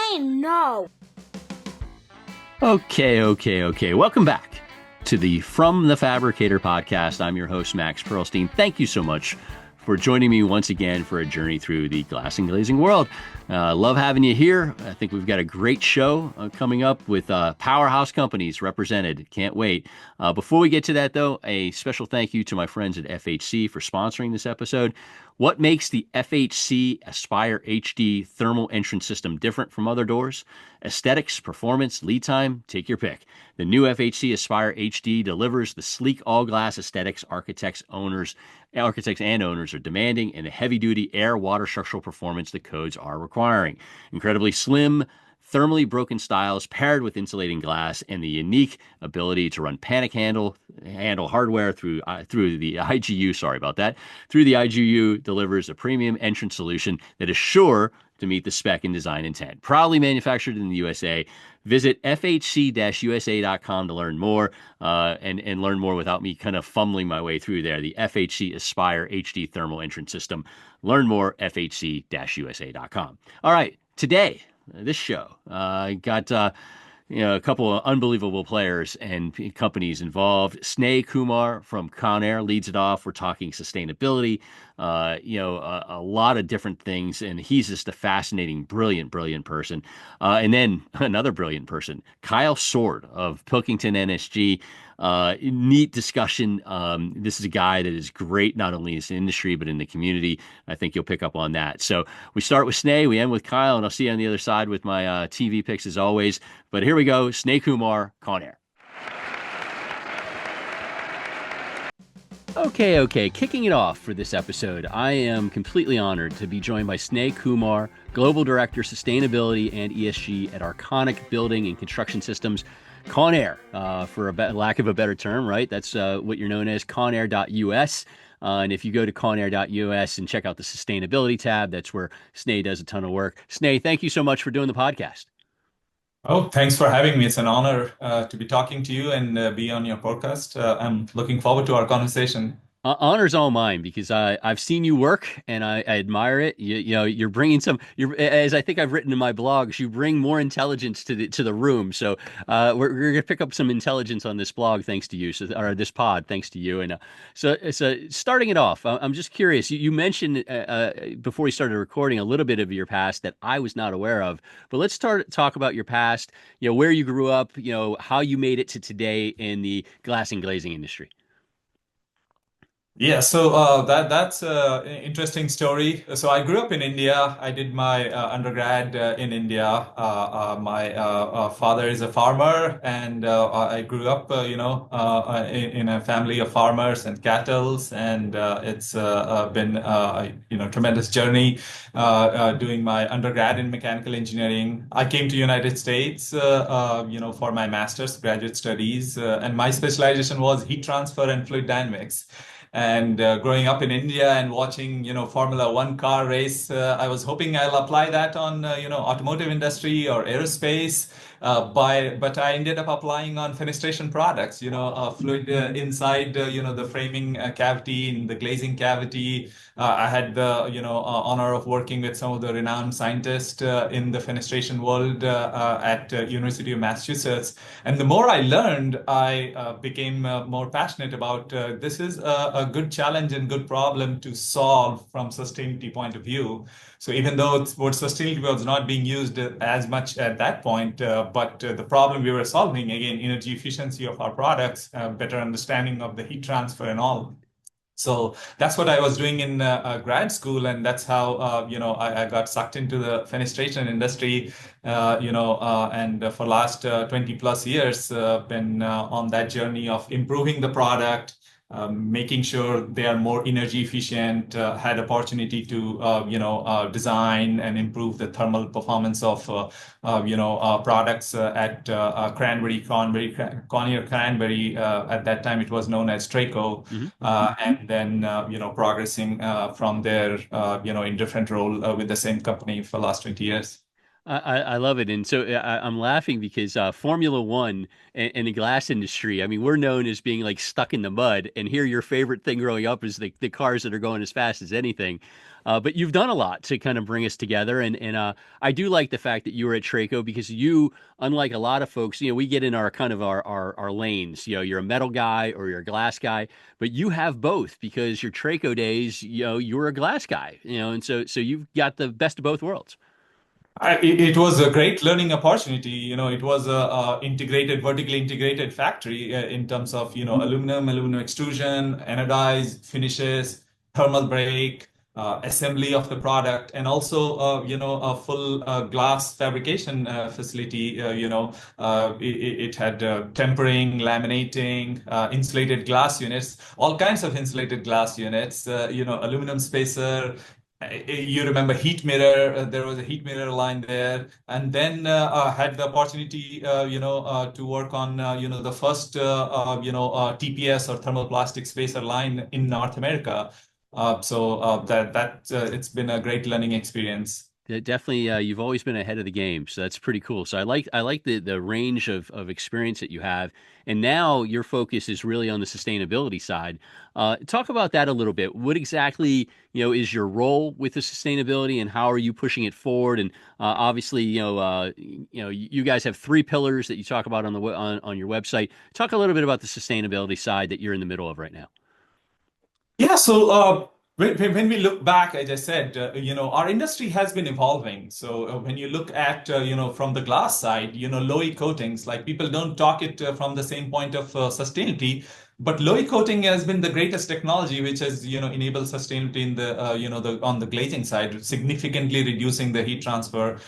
Explain, no. Okay. Welcome back to the From the Fabricator podcast. I'm your host, Max Pearlstein. Thank you so much for joining me once again for a journey through the glass and glazing world. Love having you here. I think we've got a great show coming up with powerhouse companies represented. Can't wait. Before we get to that, though, a special thank you to my friends at FHC for sponsoring this episode. What makes the FHC Aspire HD thermal entrance system different from other doors? Aesthetics, performance, lead time, take your pick. The new FHC Aspire HD delivers the sleek all-glass aesthetics architects and owners are demanding and the heavy-duty air water structural performance the codes are requiring. Incredibly slim, thermally broken stiles paired with insulating glass and the unique ability to run panic handle hardware through the IGU. Sorry about that. Through the IGU delivers a premium entrance solution that is sure to meet the spec and design intent. Proudly manufactured in the USA. Visit FHC-USA.com to learn more and learn more without me kind of fumbling my way through there. The FHC Aspire HD thermal entrance system. Learn more, FHC-USA.com. All right, today, this show, got a couple of unbelievable players and companies involved. Sneh Kumar from Kawneer leads it off. We're talking sustainability, a lot of different things, and he's just a fascinating, brilliant person. And then another brilliant person, Kyle Sword of Pilkington NSG. Neat discussion. This is a guy that is great, not only in the industry, but in the community. I think you'll pick up on that. So we start with Sneh, we end with Kyle, and I'll see you on the other side with my TV picks as always. But here we go. Sneh Kumar, Kawneer. Okay. Kicking it off for this episode, I am completely honored to be joined by Sneh Kumar, Global Director, Sustainability and ESG at Arconic Building and Construction Systems. Kawneer, for lack of a better term, right? That's what you're known as, Kawneer.us. And if you go to Kawneer.us and check out the sustainability tab, that's where Sneh does a ton of work. Sneh, thank you so much for doing the podcast. Oh, thanks for having me. It's an honor to be talking to you and be on your podcast. I'm looking forward to our conversation. Honor's all mine because I've seen you work and I admire it. You're bringing as I think I've written in my blogs, you bring more intelligence to the room. So we're gonna pick up some intelligence on this blog thanks to you, or this pod thanks to you. And so starting it off, I'm just curious. You mentioned before we started recording a little bit of your past that I was not aware of, but let's talk about your past. Where you grew up. How you made it to today in the glass and glazing industry. Yeah, so that's an interesting story. So I grew up in India. I did my undergrad in India. My father is a farmer, and I grew up, in a family of farmers and cattle, and it's been tremendous journey doing my undergrad in mechanical engineering. I came to United States, for my master's graduate studies, and my specialization was heat transfer and fluid dynamics. And growing up in India and watching, Formula One car race, I was hoping I'll apply that on, automotive industry or aerospace. But I ended up applying on fenestration products, fluid inside, the framing cavity, in the glazing cavity. I had the, honor of working with some of the renowned scientists in the fenestration world at University of Massachusetts. And the more I learned, I became more passionate about this is a good challenge and good problem to solve from sustainability point of view. So even though word sustainability was not being used as much at that point, but the problem we were solving, again, energy efficiency of our products, better understanding of the heat transfer and all. So that's what I was doing in grad school, and that's how I got sucked into the fenestration industry. And for last 20 plus years, been on that journey of improving the product, making sure they are more energy efficient, had opportunity to design and improve the thermal performance of products at Kawneer Cranberry. At that time, it was known as Traco, and then progressing from there, in different role with the same company for the last 20 years. I love it. And so I'm laughing because Formula One and the glass industry, I mean, we're known as being like stuck in the mud. And here, your favorite thing growing up is the cars that are going as fast as anything. But you've done a lot to kind of bring us together. And I do like the fact that you were at Traco because you, unlike a lot of folks, we get in our kind of our lanes. You're a metal guy or you're a glass guy, but you have both because your Traco days, you were a glass guy, and so you've got the best of both worlds. It was a great learning opportunity. It was a integrated, vertically integrated factory in terms of, aluminum extrusion, anodize, finishes, thermal break, assembly of the product, and also, a full glass fabrication facility. It had tempering, laminating, insulated glass units, all kinds of insulated glass units, aluminum spacer. You remember heat mirror? There was a heat mirror line there, and then had the opportunity, to work on, the first, TPS or thermoplastic spacer line in North America. So it's been a great learning experience. Definitely, you've always been ahead of the game, so that's pretty cool. So I like the range of experience that you have, and now your focus is really on the sustainability side. Talk about that a little bit. What exactly is your role with the sustainability, and how are you pushing it forward? And obviously, you guys have three pillars that you talk about on your website. Talk a little bit about the sustainability side that you're in the middle of right now. Yeah, so when we look back, as I said, our industry has been evolving. So when you look at, from the glass side, low-E coatings, like people don't talk it from the same point of sustainability, but low-E coating has been the greatest technology which has, enabled sustainability in the, on the glazing side, significantly reducing the heat transfer.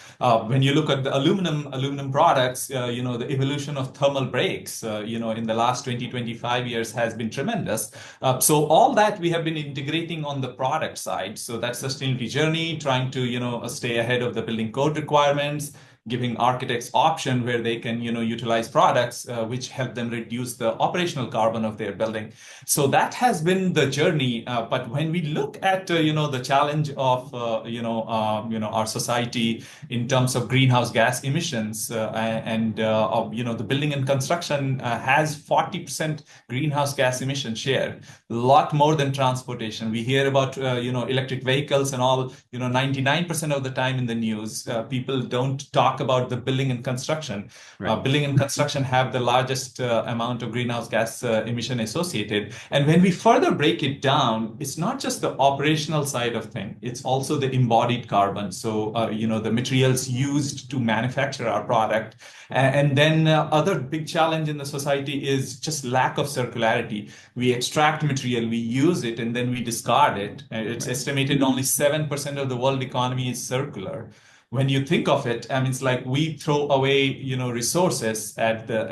When you look at the aluminum products, the evolution of thermal breaks, in the last 25 years has been tremendous. So all that we have been integrating on the product side. So that's sustainability journey, trying to, stay ahead of the building code requirements, giving architects option where they can, utilize products which help them reduce the operational carbon of their building. So that has been the journey. But when we look at, the challenge of, our society in terms of greenhouse gas emissions, the building and construction has 40% greenhouse gas emission share, a lot more than transportation. We hear about, electric vehicles and all, 99% of the time in the news, people don't talk about the building and construction. Right. Building and construction have the largest amount of greenhouse gas emission associated. And when we further break it down, it's not just the operational side of things, it's also the embodied carbon. So, the materials used to manufacture our product. And then other big challenge in the society is just lack of circularity. We extract material, we use it, and then we discard it. It's estimated only 7% of the world economy is circular. When you think of it, I mean, it's like we throw away, resources at the,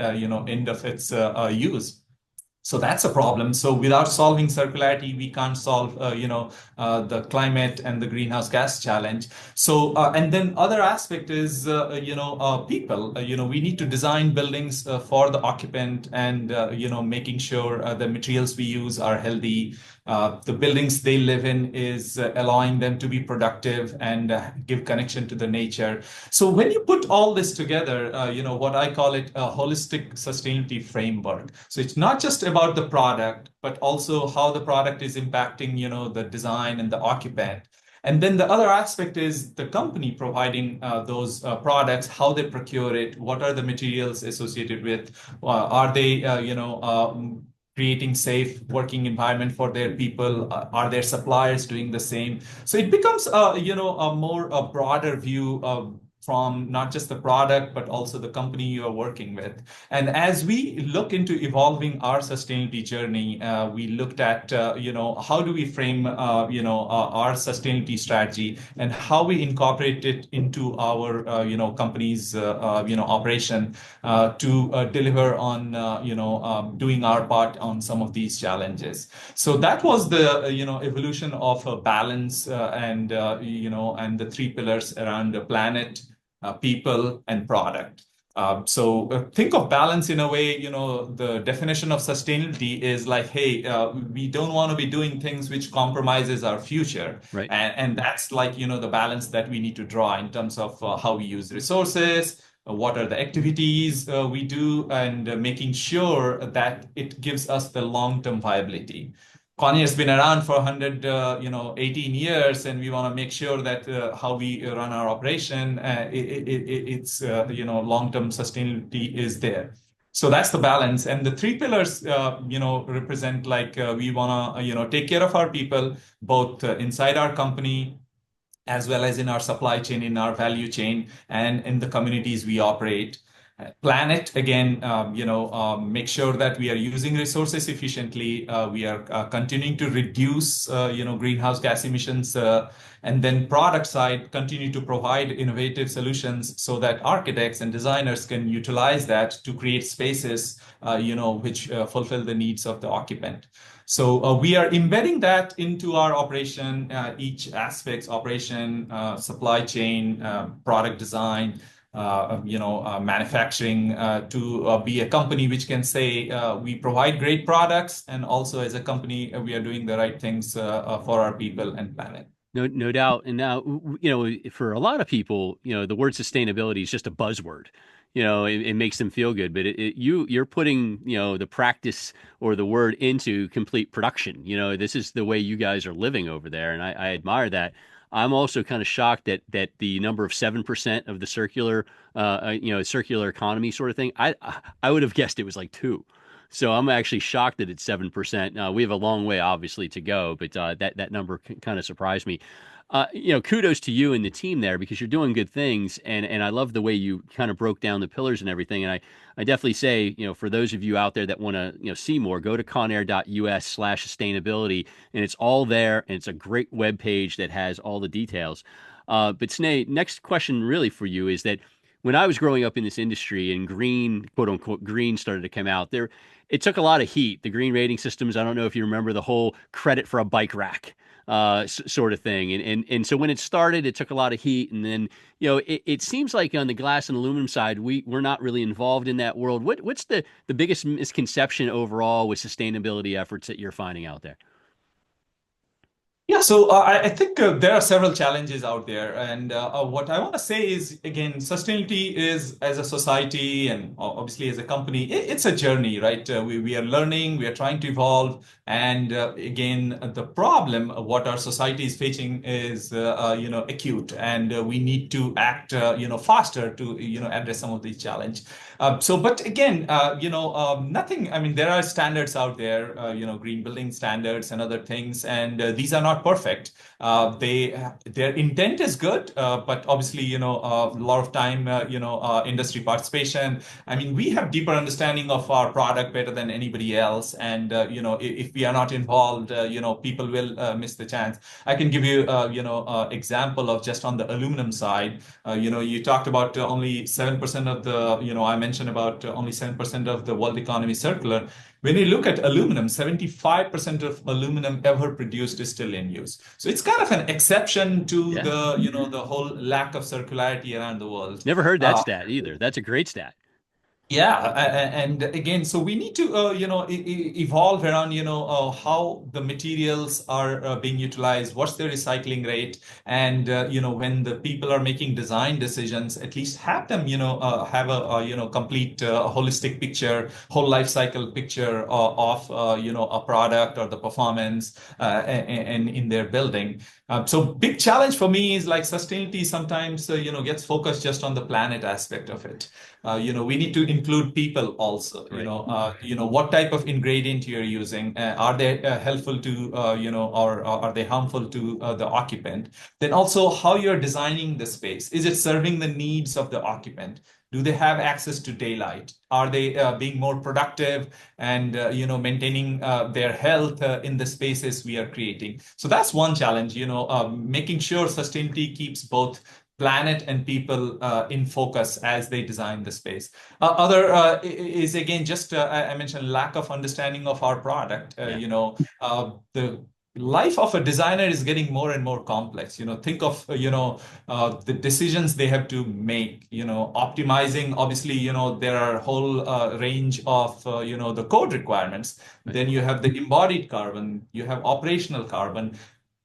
end of its use. So that's a problem. So without solving circularity, we can't solve, the climate and the greenhouse gas challenge. So, and then other aspect is, people. We need to design buildings for the occupant, and making sure the materials we use are healthy. The buildings they live in is allowing them to be productive and give connection to the nature. So when you put all this together, what I call it a holistic sustainability framework. So it's not just about the product, but also how the product is impacting, the design and the occupant. And then the other aspect is the company providing those products, how they procure it, what are the materials associated with, are they, creating safe working environment for their people? Are their suppliers doing the same? So it becomes, a broader view of from not just the product, but also the company you are working with. And as we look into evolving our sustainability journey, we looked at, how do we frame, our sustainability strategy and how we incorporate it into our, company's, operation to deliver on, doing our part on some of these challenges. So that was the, evolution of a balance and the three pillars around the planet, people, and product. Think of balance in a way, the definition of sustainability is like, hey, we don't want to be doing things which compromises our future. Right. And that's like, the balance that we need to draw in terms of how we use resources, what are the activities we do, and making sure that it gives us the long-term viability. Kawneer's been around for 100, 18 years, and we want to make sure that how we run our operation, it's, long-term sustainability is there. So that's the balance. And the three pillars, represent like we want to, take care of our people, both inside our company, as well as in our supply chain, in our value chain, and in the communities we operate. Planet, again, make sure that we are using resources efficiently. We are continuing to reduce, greenhouse gas emissions, and then product side, continue to provide innovative solutions so that architects and designers can utilize that to create spaces, which fulfill the needs of the occupant. So we are embedding that into our operation, each aspects, operation, supply chain, product design, manufacturing, to be a company which can say we provide great products, and also as a company we are doing the right things for our people and planet. No doubt. And now, for a lot of people, the word sustainability is just a buzzword. It makes them feel good, but you're putting, the practice or the word into complete production. This is the way you guys are living over there, and I admire that. I'm also kind of shocked that the number of 7% of the circular economy sort of thing. I would have guessed it was like 2. So I'm actually shocked that it's 7%. We have a long way, obviously, to go, but that number kind of surprised me. Kudos to you and the team there, because you're doing good things, and I love the way you kind of broke down the pillars and everything. And I definitely say, for those of you out there that want to, see more, go to conair.us/sustainability, and it's all there, and it's a great web page that has all the details. But Sneh, next question really for you is that when I was growing up in this industry and green, quote unquote, green started to come out there, it took a lot of heat. The green rating systems, I don't know if you remember the whole credit for a bike rack sort of thing. And so when it started, it took a lot of heat. And then, it seems like on the glass and aluminum side, we're not really involved in that world. What's the biggest misconception overall with sustainability efforts that you're finding out there? Yeah, so I think there are several challenges out there. And what I want to say is, again, sustainability is, as a society and obviously as a company, it's a journey, right? We are learning, we are trying to evolve. And again, the problem, what our society is facing is, acute. And we need to act, faster to, address some of these challenges. But again, nothing, I mean, there are standards out there, green building standards and other things, and these are not perfect. Their intent is good, but obviously, a lot of time, industry participation. I mean, we have deeper understanding of our product better than anybody else. And, if we are not involved, people will miss the chance. I can give you, example of just on the aluminum side. You talked about only 7% of the, I mentioned about only 7% of the world economy circular. When you look at aluminum, 75% of aluminum ever produced is still in use. So it's kind of an exception to Yeah. the whole lack of circularity around the world. Never heard that stat either. That's a great stat. Yeah, and again, so we need to, evolve around, how the materials are being utilized, what's the recycling rate, and when the people are making design decisions, at least have them, have a complete holistic picture, whole life cycle picture of, a product or the performance, and in their building. So big challenge for me is like sustainability sometimes, gets focused just on the planet aspect of it. We need to include people also. Right. What type of ingredient you're using. Are they helpful to, or are they harmful to the occupant? Then also how you're designing the space. Is it serving the needs of the occupant? Do they have access to daylight? Are they being more productive and maintaining their health in the spaces we are creating? So that's one challenge. Making sure sustainability keeps both planet and people in focus as they design the space. Other is again just I mentioned lack of understanding of our product. Yeah. The life of a designer is getting more and more complex. Think of, the decisions they have to make, optimizing. Obviously, there are a whole range of, the code requirements. Right. Then you have the embodied carbon, you have operational carbon.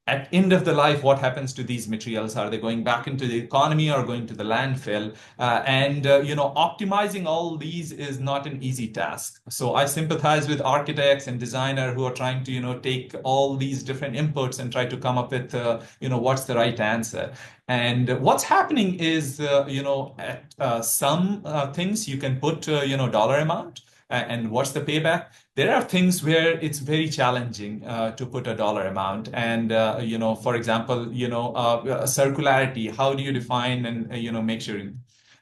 At end of the life, what happens to these materials? Are they going back into the economy or going to the landfill? And optimizing all these is not an easy task. So I sympathize with architects and designers who are trying to take all these different inputs and try to come up with what's the right answer. And what's happening is at some things you can put dollar amount, and what's the payback. There are things where it's very challenging to put a dollar amount. And, for example, circularity, how do you define and, make sure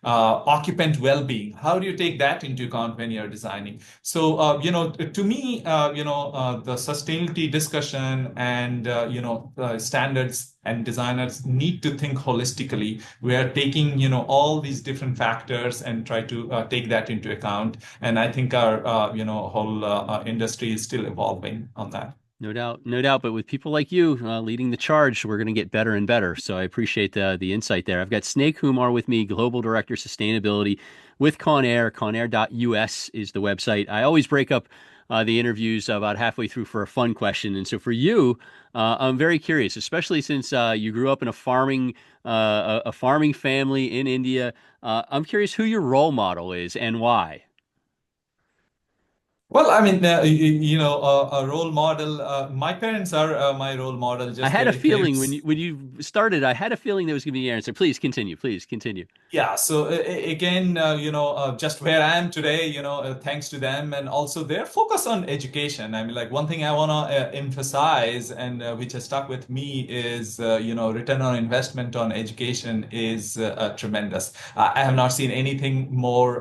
occupant well-being, how do you take that into account when you're designing? So, to me, the sustainability discussion and, standards and designers need to think holistically. We are taking, all these different factors and try to take that into account. And I think our, whole industry is still evolving on that. No doubt, no doubt. But with people like you leading the charge, we're going to get better and better. So I appreciate the insight there. I've got Sneh Kumar with me, Global Director Sustainability with Kawneer. Kawneer.us is the website. I always break up the interviews about halfway through for a fun question. And so for you, I'm very curious, especially since you grew up in a farming family in India. I'm curious who your role model is and why. Well, I mean, a role model. My parents are my role model. I Just had a their feeling kids. when you started, I had a feeling that was going to be the answer. Please continue. Please continue. Yeah, so again, just where I am today, thanks to them and also their focus on education. I mean, like one thing I want to emphasize and which has stuck with me is, return on investment on education is tremendous. I have not seen anything more,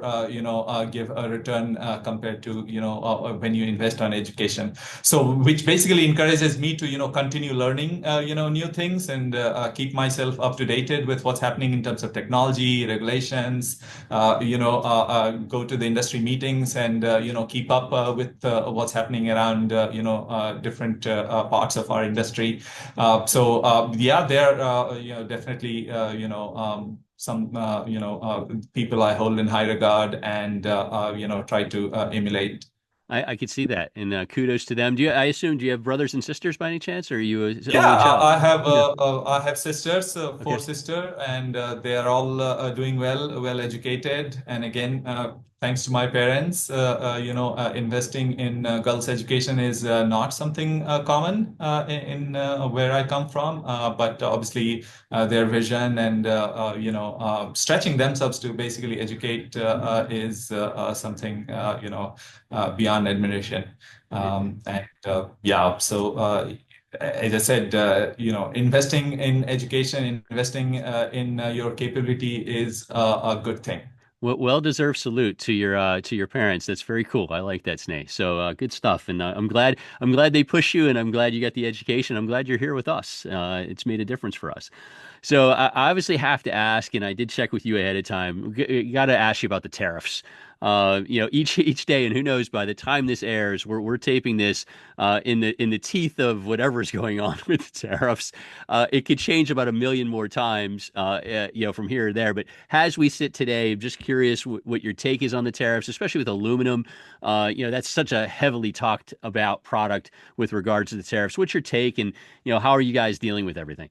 give a return compared to, when you invest on education. So, which basically encourages me to, continue learning, new things and keep myself up to date with what's happening in terms of technology regulations, go to the industry meetings and, keep up with what's happening around, different parts of our industry. Yeah, there, definitely, some, people I hold in high regard and, try to emulate. I could see that, and kudos to them. I assume, do you have brothers and sisters by any chance, or are you a Yeah, only child? Yeah. I have sisters, four Okay. sister, and they are all doing well, well educated. And again, thanks to my parents, investing in girls' education is not something common in where I come from. But obviously, their vision and stretching themselves to basically educate is something beyond admiration. Yeah. And yeah, so. As I said, investing in education, investing in your capability is a good thing. Well-deserved salute to your parents. That's very cool. I like that, Sneh. So good stuff. And I'm glad they push you, and I'm glad you got the education. I'm glad you're here with us. It's made a difference for us. So I obviously have to ask, and I did check with you ahead of time. Got to ask you about the tariffs. Each day, and who knows, by the time this airs, we're taping this in the teeth of whatever's going on with the tariffs. It could change about a million more times, from here to there. But as we sit today, I'm just curious what your take is on the tariffs, especially with aluminum. That's such a heavily talked about product with regards to the tariffs. What's your take, and how are you guys dealing with everything?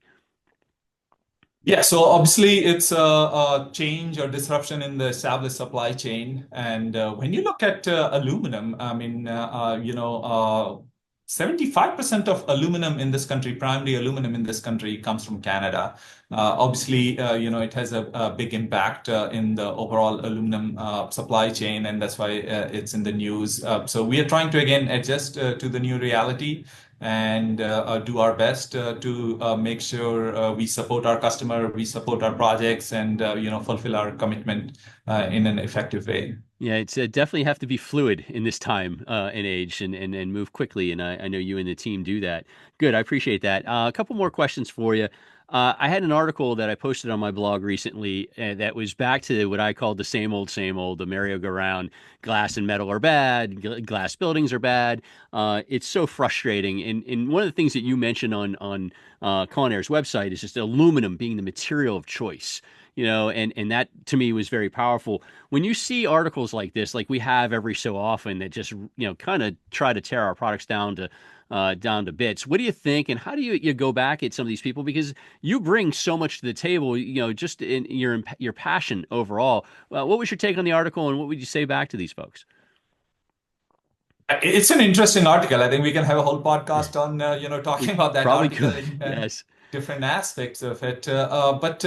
Yeah, so obviously it's a change or disruption in the established supply chain. And when you look at aluminum, I mean, 75% of aluminum in this country, primary aluminum in this country, comes from Canada. Obviously, it has a big impact in the overall aluminum supply chain, and that's why it's in the news. So we are trying to again adjust to the new reality and do our best to make sure we support our customer, we support our projects, and fulfill our commitment in an effective way. Yeah, it's definitely have to be fluid in this time and age, and move quickly. And I know you and the team do that. Good, I appreciate that. A couple more questions for you. I had an article that I posted on my blog recently that was back to what I called the same old, the merry-go-round. Glass and metal are bad. Glass buildings are bad. It's so frustrating. And one of the things that you mentioned on Kawneer's website is just aluminum being the material of choice. And that to me was very powerful. When you see articles like this, like we have every so often, that just kind of try to tear our products down to bits. What do you think, and how do you go back at some of these people? Because you bring so much to the table, just in your passion overall. What was your take on the article, and what would you say back to these folks? It's an interesting article. I think we can have a whole podcast on, talking We about that probably article could. and Yes. different aspects of it. But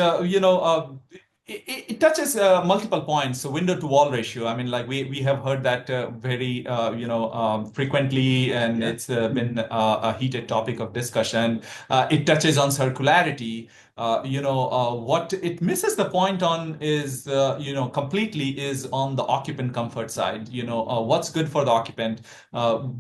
it touches multiple points. So window to wall ratio. I mean, like we have heard that very frequently, and Yeah. it's been a heated topic of discussion. It touches on circularity. What it misses the point on is, completely is on the occupant comfort side. What's good for the occupant.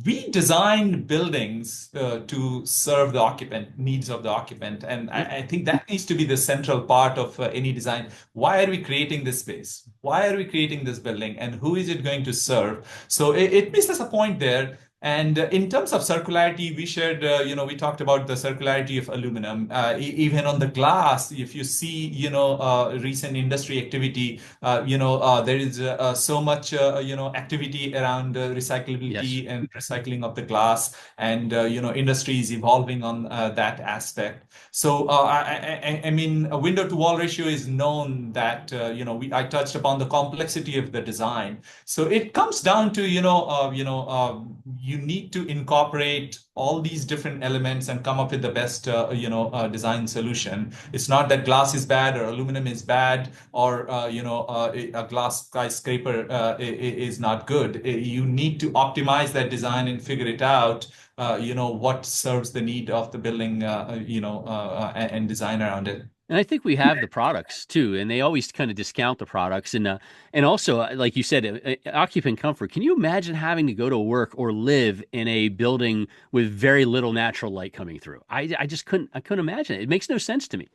We design buildings to serve the occupant needs of the occupant, and Yeah. I think that needs to be the central part of any design. Why are we creating this space? Why are we creating this building, and who is it going to serve? So it misses a point there. And in terms of circularity, we shared, we talked about the circularity of aluminum. Even on the glass, if you see, recent industry activity, there is so much, activity around Yes. recyclability and recycling of the glass, and industry is evolving on that aspect. So I mean, a window to wall ratio is known that I touched upon the complexity of the design. So it comes down to you need to incorporate all these different elements and come up with the best design solution. It's not that glass is bad or aluminum is bad, or a glass skyscraper is not good. You need to optimize that design and figure it out. What serves the need of the building, and design around it. And I think we have the products too, and they always kind of discount the products. And also, like you said, occupant comfort. Can you imagine having to go to work or live in a building with very little natural light coming through? I just couldn't imagine it. It makes no sense to me.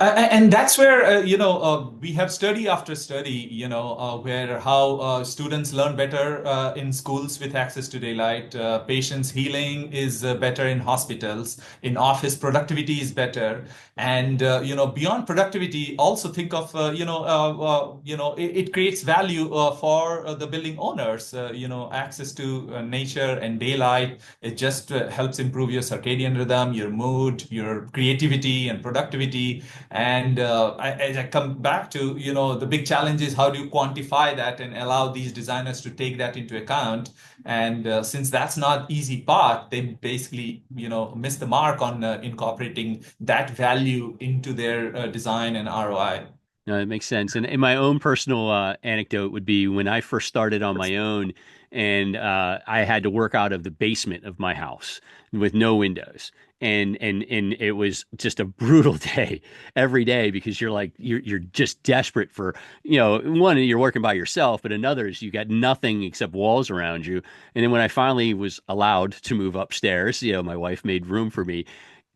And that's where we have study after study, where how students learn better in schools with access to daylight. Patients healing is better in hospitals. In office, productivity is better. And beyond productivity, also think of it creates value for the building owners. Access to nature and daylight. It just helps improve your circadian rhythm, your mood, your creativity and productivity. And as I come back to, the big challenge is how do you quantify that and allow these designers to take that into account? And since that's not easy part, they basically, miss the mark on incorporating that value into their design and ROI. No, it makes sense. And my own personal anecdote would be when I first started on my own, and I had to work out of the basement of my house with no windows. And it was just a brutal day every day, because you're just desperate for, one, you're working by yourself, but another is you got nothing except walls around you. And then when I finally was allowed to move upstairs, my wife made room for me.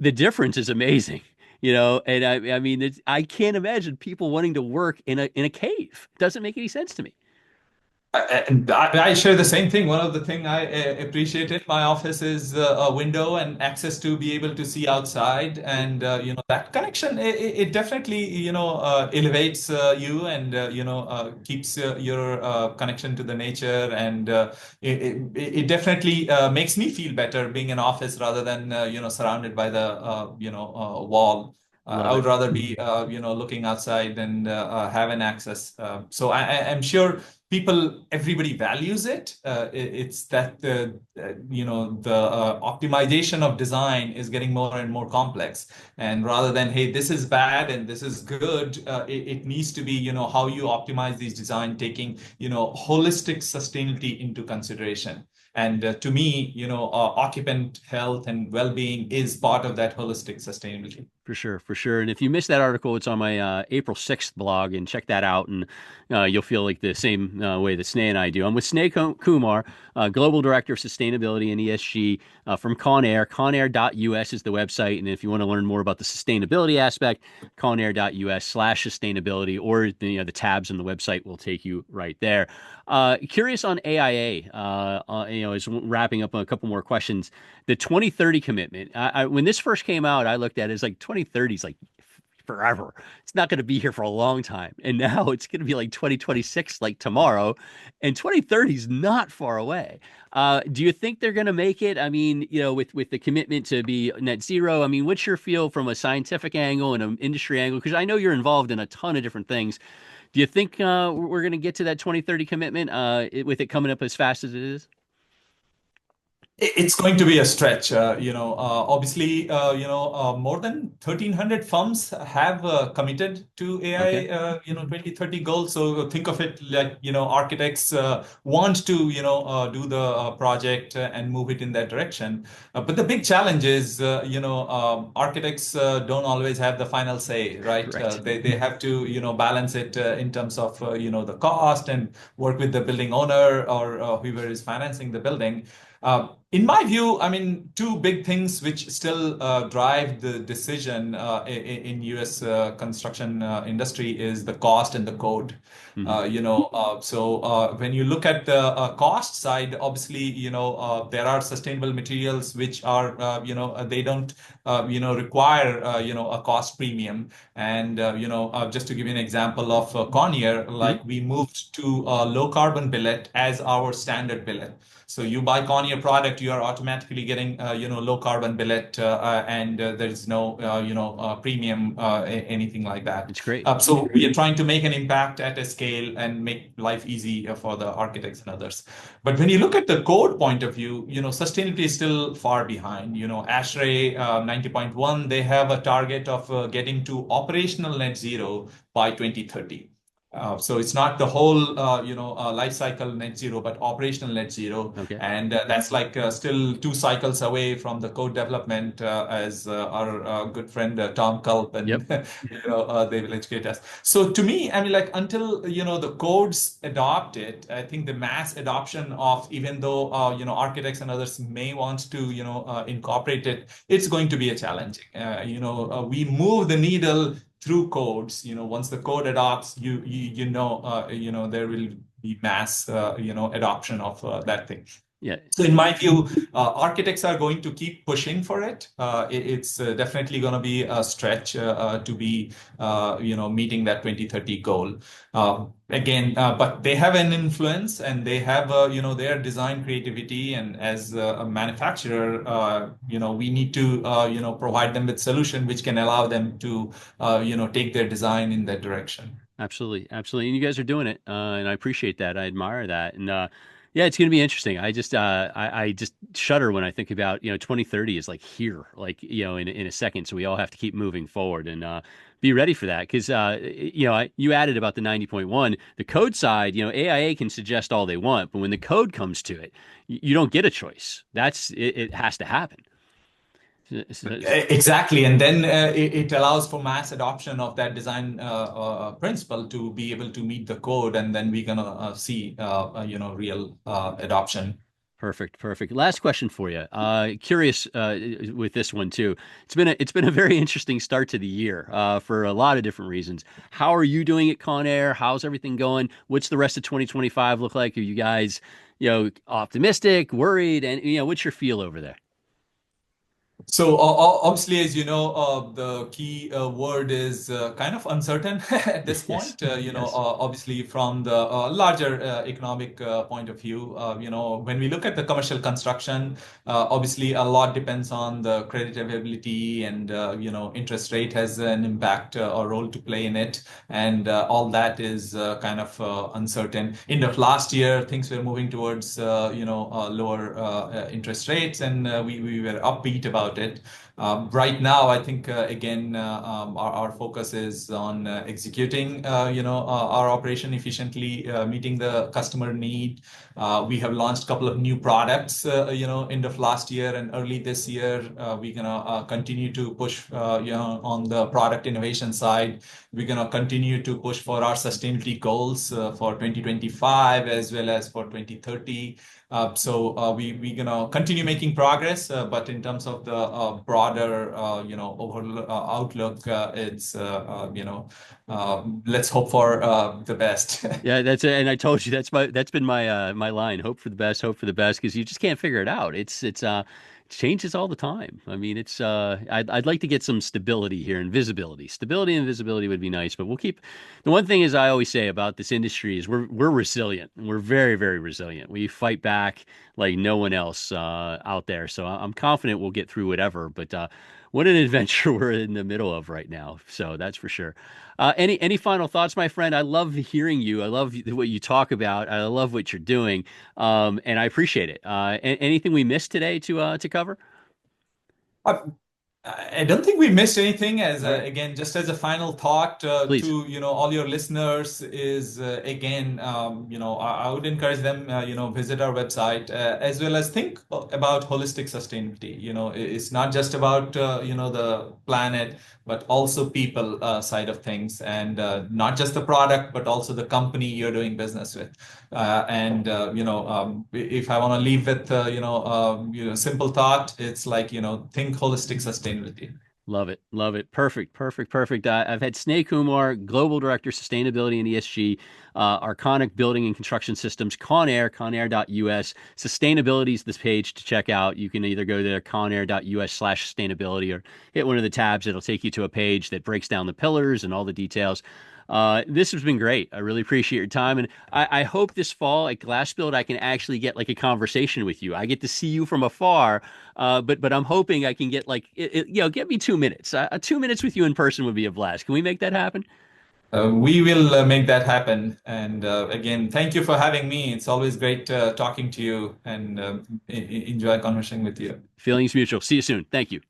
The difference is amazing. And I mean, I can't imagine people wanting to work in a cave. It doesn't make any sense to me. And I share the same thing. One of the thing I appreciate in my office is a window and access to be able to see outside, and that connection. It definitely elevates you, and keeps your connection to the nature, and it definitely makes me feel better being in office rather than surrounded by the wall. I Love would it. rather be looking outside and have an access. So I'm sure everybody values it. It's that the optimization of design is getting more and more complex. And rather than, hey, this is bad and this is good, it needs to be, how you optimize these design, taking, holistic sustainability into consideration. And to me, occupant health and well-being is part of that holistic sustainability. For sure, for sure. And if you missed that article, it's on my April 6th blog, and check that out, and you'll feel like way that Sneh and I do. I'm with Sneh Kumar, Global Director of Sustainability and ESG from Kawneer. Kawneer.us is the website. And if you want to learn more about the sustainability aspect, Kawneer.us/sustainability, or the tabs on the website will take you right there. Curious on AIA, is wrapping up on a couple more questions. The 2030 commitment. When this first came out, I looked at it as like 2030 is like forever. It's not going to be here for a long time. And now it's going to be like 2026, like tomorrow, and 2030 is not far away. Do you think they're going to make it? I mean, with the commitment to be net zero, I mean, what's your feel from a scientific angle and an industry angle? Because I know you're involved in a ton of different things. Do you think we're going to get to that 2030 commitment with it coming up as fast as it is? It's going to be a stretch. Obviously, more than 1,300 firms have committed to Okay. AI, 2030 goals. So think of it like, architects want to, do the project and move it in that direction. But the big challenge is, architects don't always have the final say, right? Correct. They have to, balance it in terms of, the cost and work with the building owner or whoever is financing the building. In my view, I mean, two big things which still drive the decision in U.S. Construction industry is the cost and the code. Hmm. When you look at the cost side, obviously, there are sustainable materials which are, they don't, require, a cost premium. And, just to give you an example of Kawneer, Hmm. like we moved to low carbon billet as our standard billet. So you buy Kawneer product, you are automatically getting, low carbon billet, and there's no, premium, anything like that. It's great. So we are trying to make an impact at a scale and make life easy for the architects and others. But when you look at the code point of view, sustainability is still far behind. ASHRAE 90.1, they have a target of getting to operational net zero by 2030. So it's not the whole, life cycle net zero, but operational net zero, Okay. and that's like still 2 cycles away from the code development, as our good friend Tom Culp Yep. and they will educate us. So to me, I mean, like until the codes adopt it, I think the mass adoption of even though architects and others may want to incorporate it, it's going to be a challenge. We move the needle through codes. Once the code adopts, there will be mass adoption of that thing. Yeah. So in my view, architects are going to keep pushing for it. It's definitely going to be a stretch to be, meeting that 2030 goal. But they have an influence and they have, their design creativity. And as a manufacturer, we need to, provide them with solution which can allow them to, take their design in that direction. Absolutely, absolutely, and you guys are doing it, and I appreciate that. I admire that, and yeah, it's going to be interesting. I just shudder when I think about 2030 is like here, like in a second. So we all have to keep moving forward and be ready for that because you added about the 90.1, the code side. AIA can suggest all they want, but when the code comes to it, you don't get a choice. It has to happen. Exactly, and then it allows for mass adoption of that design principle to be able to meet the code, and then we're gonna see real adoption. Perfect, perfect. Last question for you. Curious with this one too. It's been a very interesting start to the year for a lot of different reasons. How are you doing at Conair? How's everything going? What's the rest of 2025 look like? Are you guys, optimistic, worried, and what's your feel over there? So obviously, as you know, the key word is kind of uncertain at this Yes, point. yes. Obviously, from the larger economic point of view, when we look at the commercial construction, obviously a lot depends on the credit availability, and interest rate has an impact or role to play in it, and all that is kind of uncertain. End of last year, things were moving towards lower interest rates, and we were upbeat about it. Right now, I think again our focus is on executing our operation efficiently, meeting the customer need. We have launched a couple of new products end of last year and early this year. We're gonna continue to push on the product innovation side. We're gonna continue to push for our sustainability goals for 2025 as well as for 2030. We're gonna continue making progress, but in terms of the broader, overall outlook, it's let's hope for the best. Yeah, that's it. And I told you that's been my line. Hope for the best, hope for the best, because you just can't figure it out. It changes all the time. I mean, I'd like to get some stability here and visibility. Stability and visibility would be nice, but we'll keep. The one thing is I always say about this industry is we're resilient. We're very, very resilient. We fight back like no one else out there. So I'm confident we'll get through whatever. But what an adventure we're in the middle of right now. So that's for sure. Any final thoughts, my friend? I love hearing you. I love what you talk about. I love what you're doing, and I appreciate it. Anything we missed today to cover? Uh, I don't think we missed anything. As All right, again, just as a final thought please. to all your listeners is again, I would encourage them visit our website as well as think about holistic sustainability. It's not just about the planet, but also people side of things, and not just the product, but also the company you're doing business with. If I want to leave with simple thought, it's like think holistic sustainability. Love it. Love it. Perfect. Perfect. Perfect. I've had Sneh Kumar, Global Director, Sustainability and ESG, Arconic Building and Construction Systems, Conair, conair.us. Sustainability is this page to check out. You can either go to conair.us/sustainability or hit one of the tabs. It'll take you to a page that breaks down the pillars and all the details. This has been great. I really appreciate your time. And I hope this fall at Glassbuild, I can actually get like a conversation with you. I get to see you from afar, but I'm hoping I can get get me 2 minutes. 2 minutes with you in person would be a blast. Can we make that happen? We will make that happen. And again, thank you for having me. It's always great talking to you and enjoy conversing with you. Feelings mutual. See you soon. Thank you.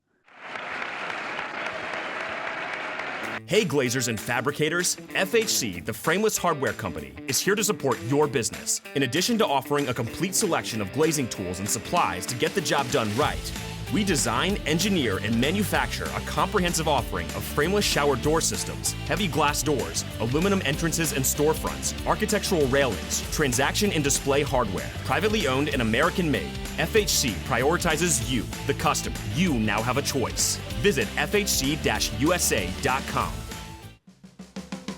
Hey Glazers and fabricators, FHC, the frameless hardware company, is here to support your business. In addition to offering a complete selection of glazing tools and supplies to get the job done right, we design, engineer, and manufacture a comprehensive offering of frameless shower door systems, heavy glass doors, aluminum entrances and storefronts, architectural railings, transaction and display hardware. Privately owned and American made, FHC prioritizes you, the customer. You now have a choice. Visit FHC-USA.com.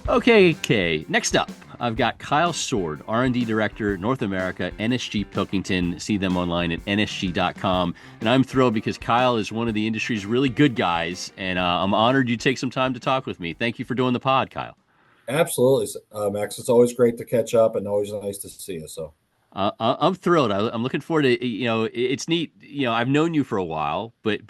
Okay. Next up, I've got Kyle Sword, R&D Director, North America, NSG Pilkington. See them online at nsg.com. And I'm thrilled because Kyle is one of the industry's really good guys, and I'm honored you take some time to talk with me. Thank you for doing the pod, Kyle. Absolutely, Max. It's always great to catch up and always nice to see you. So I'm thrilled. I'm looking forward to, it's neat. I've known you for a while, but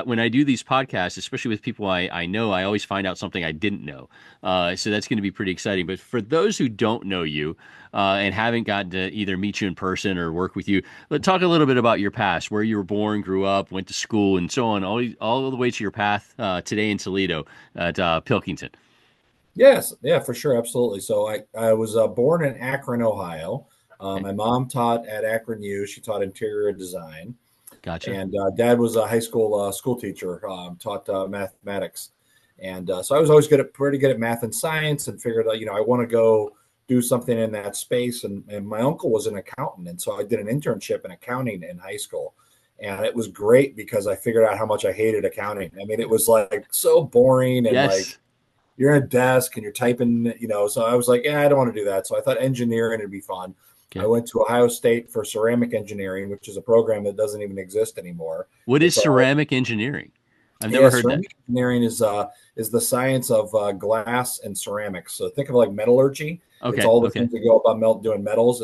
when I do these podcasts, especially with people I know, I always find out something I didn't know. So that's going to be pretty exciting. But for those who don't know you and haven't gotten to either meet you in person or work with you, let's talk a little bit about your past, where you were born, grew up, went to school, and so on, all the way to your path today in Toledo at Pilkington. yes, yeah, for sure, absolutely. So I was born in Akron, Ohio. My mom taught at Akron U. She taught interior design. Gotcha. And dad was a high school school teacher, taught mathematics. And so I was always pretty good at math and science, and figured out, I want to go do something in that space. And my uncle was an accountant. And so I did an internship in accounting in high school. And it was great because I figured out how much I hated accounting. I mean, it was like so boring and like you're at a desk and you're typing, so I was like, yeah, I don't want to do that. So I thought engineering would be fun. Okay. I went to Ohio State for ceramic engineering, which is a program that doesn't even exist anymore. What is ceramic engineering? I've never heard ceramic that. Engineering is the science of glass and ceramics. So think of like metallurgy. Okay. It's all the things that go about doing metals.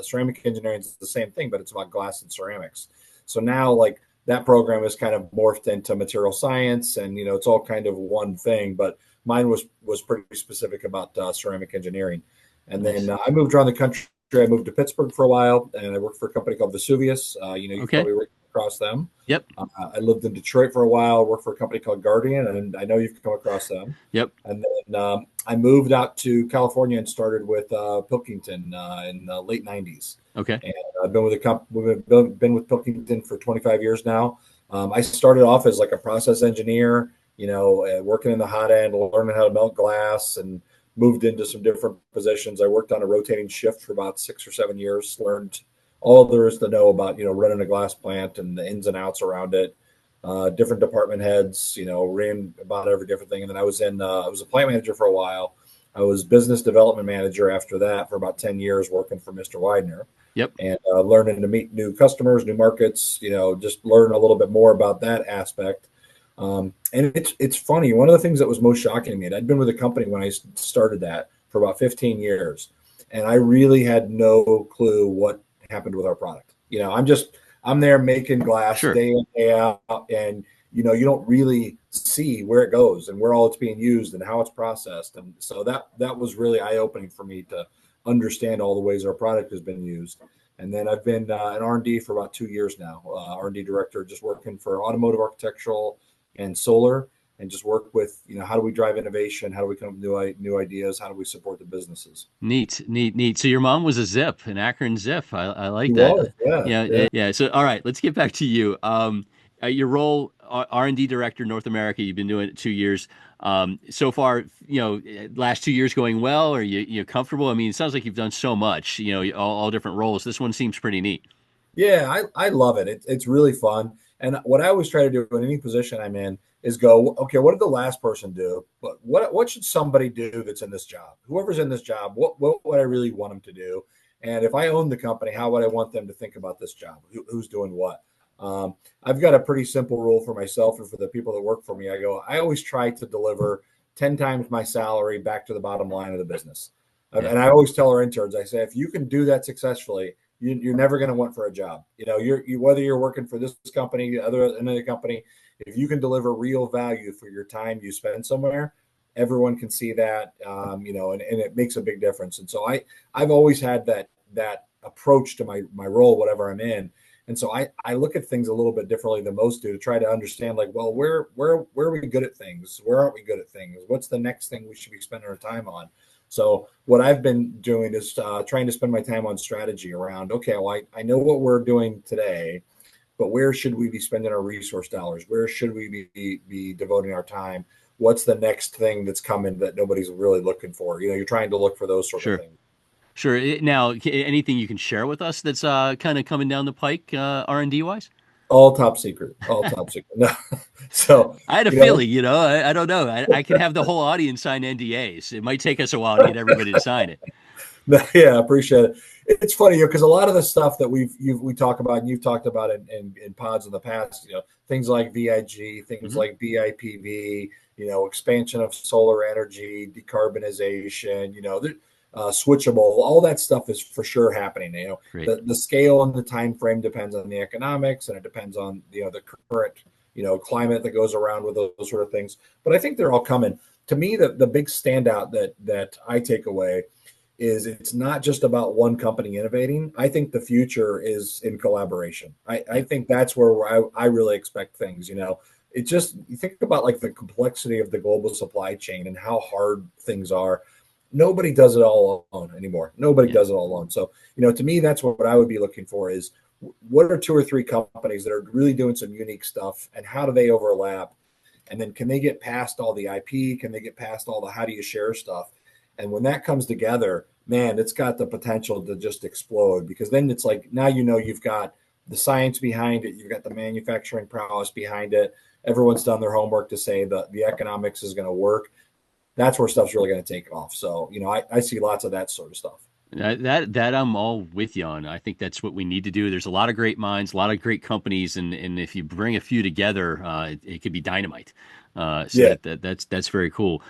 Ceramic engineering is the same thing, but it's about glass and ceramics. So now like that program is kind of morphed into material science, and it's all kind of one thing. But mine was pretty specific about ceramic engineering. And then I moved around the country. I moved to Pittsburgh for a while, and I worked for a company called Vesuvius. You probably across them. Yep. I lived in Detroit for a while, worked for a company called Guardian, and I know you've come across them. Yep. And then I moved out to California and started with Pilkington in the late 90s. Okay. And I've been with been with Pilkington for 25 years now. I started off as like a process engineer, working in the hot end, learning how to melt glass, and moved into some different positions. I worked on a rotating shift for about 6 or 7 years, learned all there is to know about, running a glass plant and the ins and outs around it. Different department heads, ran about every different thing. And then I was a plant manager for a while. I was business development manager after that for about 10 years, working for Mr. Widener. Yep. And learning to meet new customers, new markets, just learn a little bit more about that aspect. And it's funny. One of the things that was most shocking to me, I'd been with a company when I started that for about 15 years, and I really had no clue what happened with our product. I'm there making glass day in, day out, and you don't really see where it goes and where all it's being used and how it's processed. And so that was really eye-opening for me to understand all the ways our product has been used. And then I've been an R&D for about 2 years now, R&D director, just working for automotive, architectural, and solar, and just work with, how do we drive innovation? How do we come up with new ideas? How do we support the businesses? Neat. So your mom was a Zip, an Akron Zip. I like She that. was, Yeah. So, all right, let's get back to you. Your role, R&D director, North America, you've been doing it 2 years. So far, last 2 years going well? Are you comfortable? I mean, it sounds like you've done so much, all different roles. This one seems pretty neat. Yeah, I love it. It's really fun. And what I always try to do in any position I'm in is go, okay, what did the last person do? But what should somebody do that's in this job? Whoever's in this job, what would I really want them to do? And if I own the company, how would I want them to think about this job? Who's doing what? I've got a pretty simple rule for myself and for the people that work for me. I always try to deliver 10 times my salary back to the bottom line of the business. Yeah. And I always tell our interns, I say, if you can do that successfully, you're never going to want for a job. Whether you're working for this company, another company, if you can deliver real value for your time you spend somewhere, everyone can see that, and it makes a big difference. And so I've always had that approach to my role, whatever I'm in. And so I look at things a little bit differently than most do to try to understand, like, well, where are we good at things? Where aren't we good at things? What's the next thing we should be spending our time on? So what I've been doing is trying to spend my time on strategy around, okay, well, I know what we're doing today, but where should we be spending our resource dollars? Where should we be devoting our time? What's the next thing that's coming that nobody's really looking for? You're trying to look for those sort of things. Sure. Now, anything you can share with us that's kind of coming down the pike, R&D wise? All top secret. No. So I had a feeling, I don't know. I can have the whole audience sign NDAs. It might take us a while to get everybody to sign it. Yeah, I appreciate it. It's funny, because a lot of the stuff that we talk about and you've talked about in pods in the past, things like VIG, things like BIPV, expansion of solar energy, decarbonization, switchable, all that stuff is for sure happening. The scale and the time frame depends on the economics, and it depends on the current climate that goes around with those sort of things. But I think they're all coming. To me, the big standout that I take away is it's not just about one company innovating. I think the future is in collaboration. I think that's where I really expect things. It just, you think about like the complexity of the global supply chain and how hard things are. Nobody does it all alone anymore. Nobody does it all alone. So, to me, that's what I would be looking for is what are 2 or 3 companies that are really doing some unique stuff, and how do they overlap? And then can they get past all the IP? Can they get past all the how do you share stuff? And when that comes together, man, it's got the potential to just explode, because then it's like, now you've got the science behind it. You've got the manufacturing prowess behind it. Everyone's done their homework to say that the economics is going to work. That's where stuff's really going to take off. So, I see lots of that sort of stuff. That I'm all with you on. I think that's what we need to do. There's a lot of great minds, a lot of great companies, and if you bring a few together, it could be dynamite. That's very cool.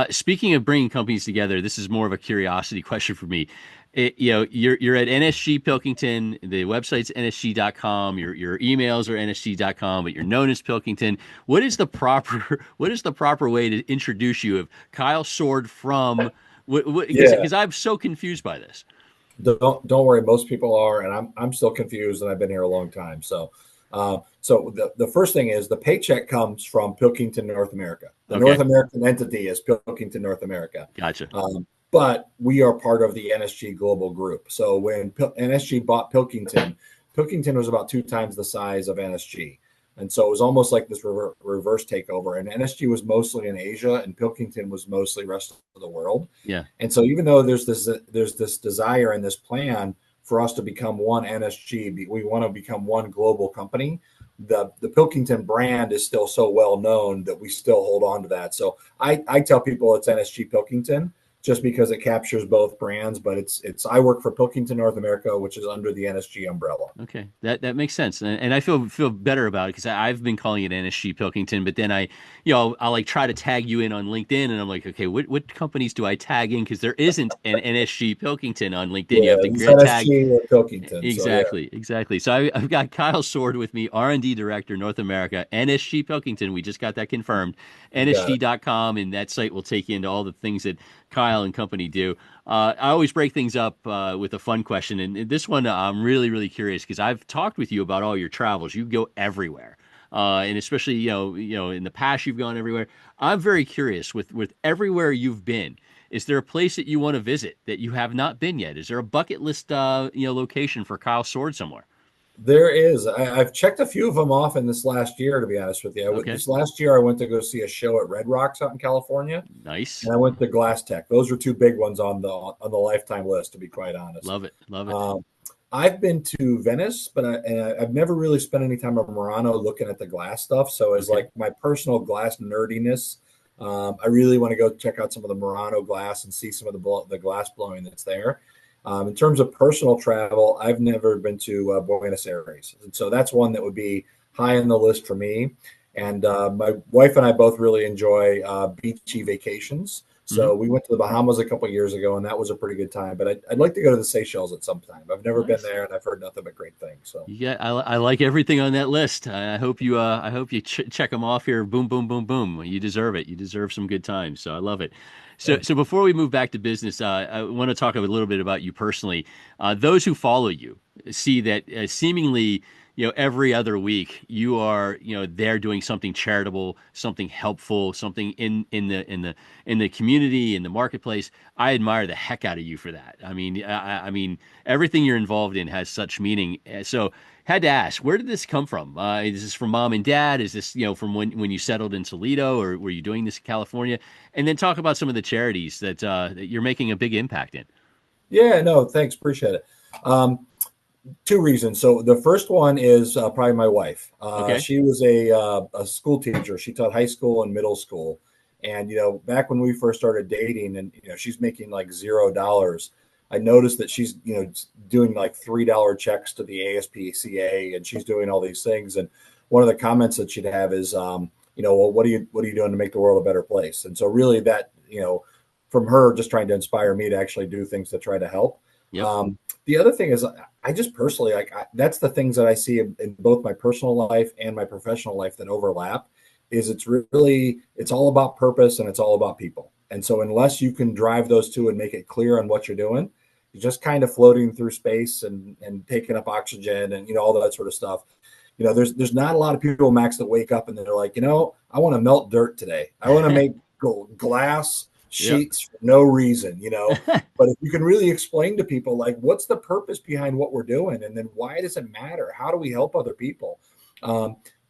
Speaking of bringing companies together, this is more of a curiosity question for me. You're at NSG Pilkington. The website's nsg.com. Your emails are nsg.com, but you're known as Pilkington. What is the proper way to introduce you? Of Kyle Sword from? Because I'm so confused by this. Don't worry. Most people are, and I'm still confused, and I've been here a long time. So So the first thing is the paycheck comes from Pilkington, North America. The Okay. North American entity is Pilkington, North America. Gotcha. But we are part of the NSG global group. So when NSG bought Pilkington, Pilkington was about 2 times the size of NSG. And so it was almost like this reverse takeover. And NSG was mostly in Asia, and Pilkington was mostly rest of the world. Yeah. And so even though there's this desire and this plan for us to become one NSG, we want to become one global company. The Pilkington brand is still so well known that we still hold on to that. So I tell people it's NSG Pilkington, just because it captures both brands, but it's I work for Pilkington North America, which is under the NSG umbrella. Okay, that makes sense, and I feel better about it because I've been calling it NSG Pilkington, but then I'll like try to tag you in on LinkedIn, and I'm like, okay, what companies do I tag in? Because there isn't an NSG Pilkington on LinkedIn. You have to it's grid tag. NSG or Pilkington. Exactly. So I've got Kyle Sword with me, R&D Director, North America, NSG Pilkington. We just got that confirmed. NSG.com, and that site will take you into all the things that Kyle and company do. I always break things up with a fun question, and this one I'm really, really curious because I've talked with you about all your travels. You go everywhere, and especially in the past you've gone everywhere. I'm very curious with everywhere you've been. Is there a place that you want to visit that you have not been yet? Is there a bucket list location for Kyle Sword somewhere? There is. I've checked a few of them off in this last year, to be honest with you. Okay. This last year, I went to go see a show at Red Rocks out in California. Nice. And I went to Glass Tech. Those were 2 big ones on the lifetime list, to be quite honest. Love it. I've been to Venice, but I've never really spent any time in Murano looking at the glass stuff. So as like my personal glass nerdiness, I really want to go check out some of the Murano glass and see some of the glass blowing that's there. In terms of personal travel, I've never been to Buenos Aires. And so that's one that would be high on the list for me. And my wife and I both really enjoy beachy vacations. So we went to the Bahamas a couple of years ago, and that was a pretty good time. But I'd like to go to the Seychelles at some time. I've never been there, and I've heard nothing but great things. So yeah, I like everything on that list. I hope you check them off here. Boom, boom, boom, boom. You deserve it. You deserve some good times. So I love it. So before we move back to business, I want to talk a little bit about you personally. Those who follow you see that seemingly, every other week you are, there doing something charitable, something helpful, something in the community, in the marketplace. I admire the heck out of you for that. I mean, everything you're involved in has such meaning. So had to ask, where did this come from? Is this from mom and dad? Is this, from when you settled in Toledo, or were you doing this in California? And then talk about some of the charities that you're making a big impact in. yeah, no, thanks, appreciate it. 2 reasons. So the first one is probably my wife. Okay. She was a school teacher. She taught high school and middle school. And, back when we first started dating and, she's making like $0, I noticed that she's, doing like $3 checks to the ASPCA, and she's doing all these things. And one of the comments that she'd have is, well, what are you doing to make the world a better place? And so really that, from her just trying to inspire me to actually do things to try to help. Yep. The other thing is I just personally that's the things that I see in both my personal life and my professional life that overlap is it's all about purpose and it's all about people. And so unless you can drive those 2 and make it clear on what you're doing, you're just kind of floating through space and taking up oxygen and, all that sort of stuff. There's not a lot of people, Max, that wake up and they're like, I want to melt dirt today. I want to make glass sheets for no reason, but if you can really explain to people, like, what's the purpose behind what we're doing? And then why does it matter? How do we help other people?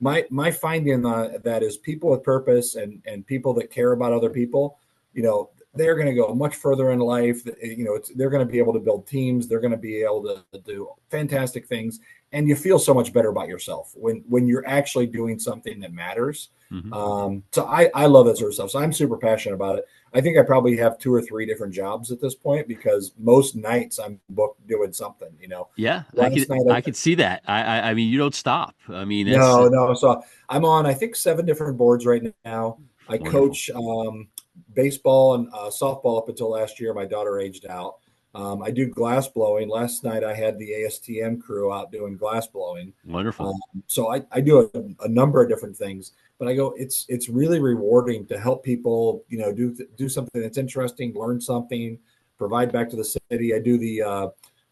My finding that is people with purpose and people that care about other people, they're going to go much further in life. They're going to be able to build teams. They're going to be able to do fantastic things. And you feel so much better about yourself when you're actually doing something that matters. Mm-hmm. So I love that sort of stuff. So I'm super passionate about it. I think I probably have 2 or 3 different jobs at this point because most nights I'm booked doing something, Yeah, I could see that. I mean, you don't stop. I mean, no. So I'm on, I think, 7 different boards right now. I coach baseball and softball up until last year. My daughter aged out. I do glass blowing. Last night I had the ASTM crew out doing glass blowing. Wonderful. So I do a number of different things, but I go, it's really rewarding to help people, do something that's interesting, learn something, provide back to the city. I do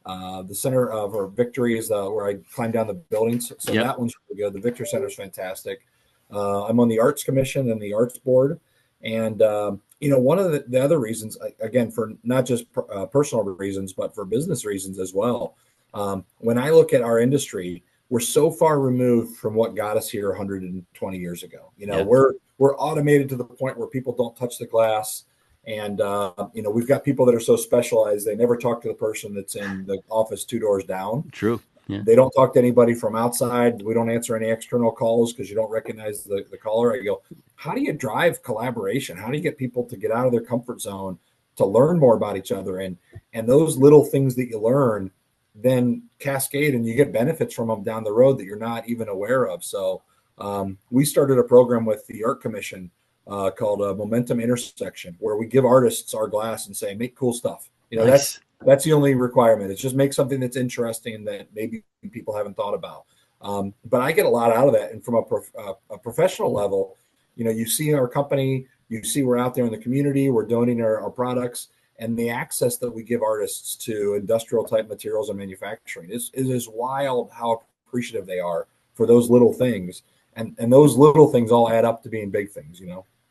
The Center of or Victory is where I climb down the buildings. So Yep. that one's really good. The Victor Center is fantastic. I'm on the Arts Commission and the Arts Board. And, one of the other reasons, again, for not just personal reasons, but for business reasons as well. When I look at our industry, we're so far removed from what got us here 120 years ago. We're automated to the point where people don't touch the glass. And, we've got people that are so specialized, they never talk to the person that's in the office 2 doors down. True. Yeah. They don't talk to anybody from outside. We don't answer any external calls because you don't recognize the caller. I go, how do you drive collaboration? How do you get people to get out of their comfort zone to learn more about each other? And those little things that you learn then cascade and you get benefits from them down the road that you're not even aware of. So we started a program with the Art Commission called Momentum Intersection, where we give artists our glass and say, make cool stuff. Nice. That's the only requirement. It's just make something that's interesting that maybe people haven't thought about. But I get a lot out of that. And from a professional level, you see our company, you see we're out there in the community, we're donating our products, and the access that we give artists to industrial type materials and manufacturing is wild how appreciative they are for those little things. And those little things all add up to being big things,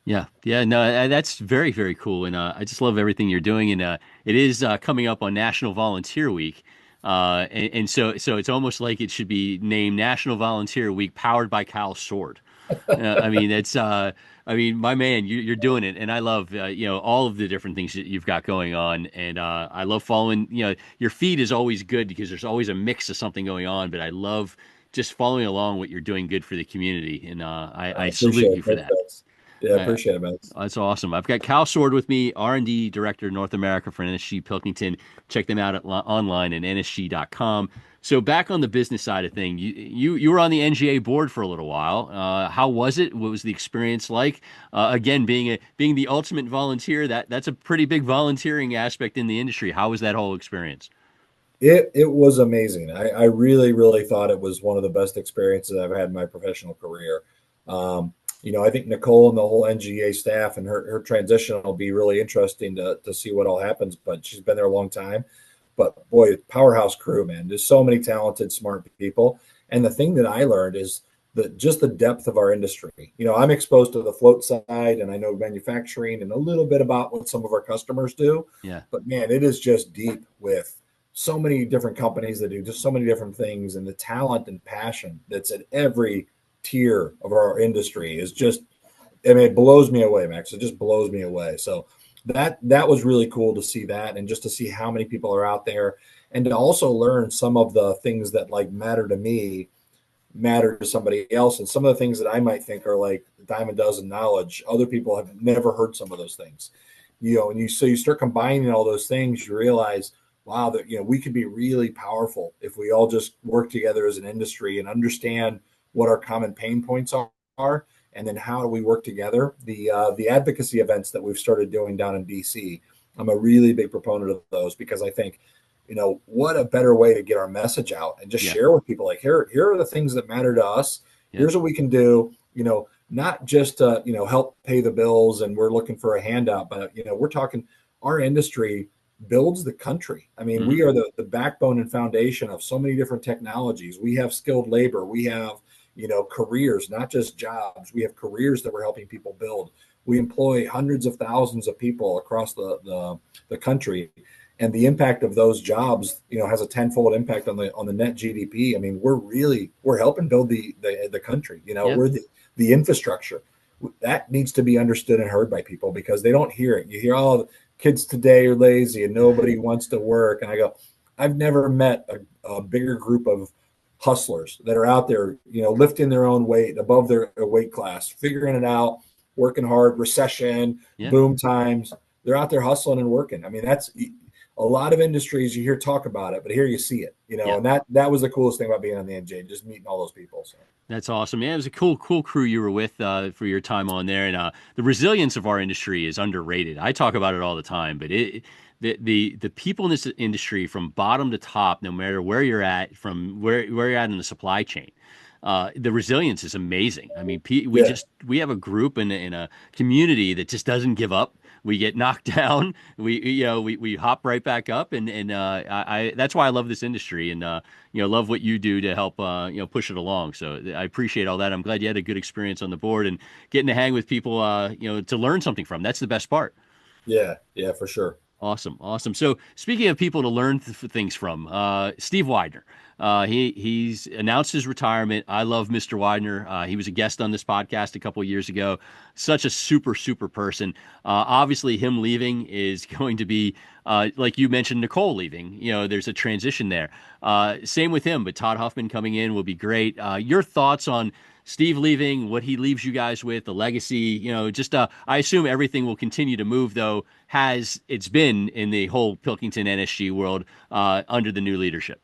Yeah. No, that's very, very cool. And I just love everything you're doing. And it is coming up on National Volunteer Week. And so it's almost like it should be named National Volunteer Week powered by Cal Sword. My man, you're doing it. And I love, all of the different things that you've got going on. And I love following, your feed is always good because there's always a mix of something going on. But I love just following along what you're doing good for the community. And I salute you for that. Yeah, I appreciate it, man. That's awesome. I've got Cal Sword with me, R&D Director North America for NSG Pilkington. Check them out online at nsg.com. So back on the business side of thing, you were on the NGA board for a little while. How was it? What was the experience like? Again, being the ultimate volunteer, that's a pretty big volunteering aspect in the industry. How was that whole experience? It was amazing. I really, really thought it was one of the best experiences I've had in my professional career. I think Nicole and the whole NGA staff and her transition will be really interesting to see what all happens, but she's been there a long time. But boy, powerhouse crew, man. There's so many talented, smart people. And the thing that I learned is just the depth of our industry. I'm exposed to the float side and I know manufacturing and a little bit about what some of our customers do. Yeah. But man, it is just deep with so many different companies that do just so many different things, and the talent and passion that's at every tier of our industry is just, it blows me away, Max. It just blows me away. So that was really cool to see that, and just to see how many people are out there, and to also learn some of the things that like matter to me matter to somebody else, and some of the things that I might think are like a dime a dozen knowledge, other people have never heard some of those things. And you start combining all those things, you realize, wow, that we could be really powerful if we all just work together as an industry and understand what our common pain points are, and then how do we work together. The advocacy events that we've started doing down in DC, I'm a really big proponent of those, because I think, what a better way to get our message out and just share with people, like, here are the things that matter to us. Yeah. Here's what we can do, not just to, help pay the bills and we're looking for a handout, but, we're talking our industry builds the country. I mean, we are the backbone and foundation of so many different technologies. We have skilled labor. We have, careers, not just jobs. We have careers that we're helping people build. We employ hundreds of thousands of people across the country. And the impact of those jobs, has a tenfold impact on the net GDP. I mean, we're helping build the country. We're the infrastructure that needs to be understood and heard by people, because they don't hear it. You hear, oh, kids today are lazy and nobody wants to work. And I go, I've never met a bigger group of hustlers that are out there, lifting their own weight above their weight class, figuring it out, working hard, recession, boom times. They're out there hustling and working. I mean, that's a lot of industries you hear talk about it, but here you see it, and that was the coolest thing about being on the NJ, just meeting all those people. So. That's awesome. Yeah, it was a cool crew you were with for your time on there. And the resilience of our industry is underrated. I talk about it all the time, but the people in this industry, from bottom to top, no matter where you're at, from where you're at in the supply chain, the resilience is amazing. I mean, we have a group in a community that just doesn't give up. we get knocked down, we hop right back up, and I that's why I love this industry, and love what you do to help push it along. So I appreciate all that. I'm glad you had a good experience on the board and getting to hang with people to learn something from. That's the best part. Yeah, for sure. Awesome. So speaking of people to learn things from, Steve Widener, he's announced his retirement. I love Mr. Widener. He was a guest on this podcast a couple of years ago. Such a super person. Obviously, him leaving is going to be like you mentioned, Nicole leaving. There's a transition there. Same with him, but Todd Huffman coming in will be great. Your thoughts on Steve leaving, what he leaves you guys with, the legacy, I assume everything will continue to move, though, has it's been in the whole Pilkington NSG world under the new leadership.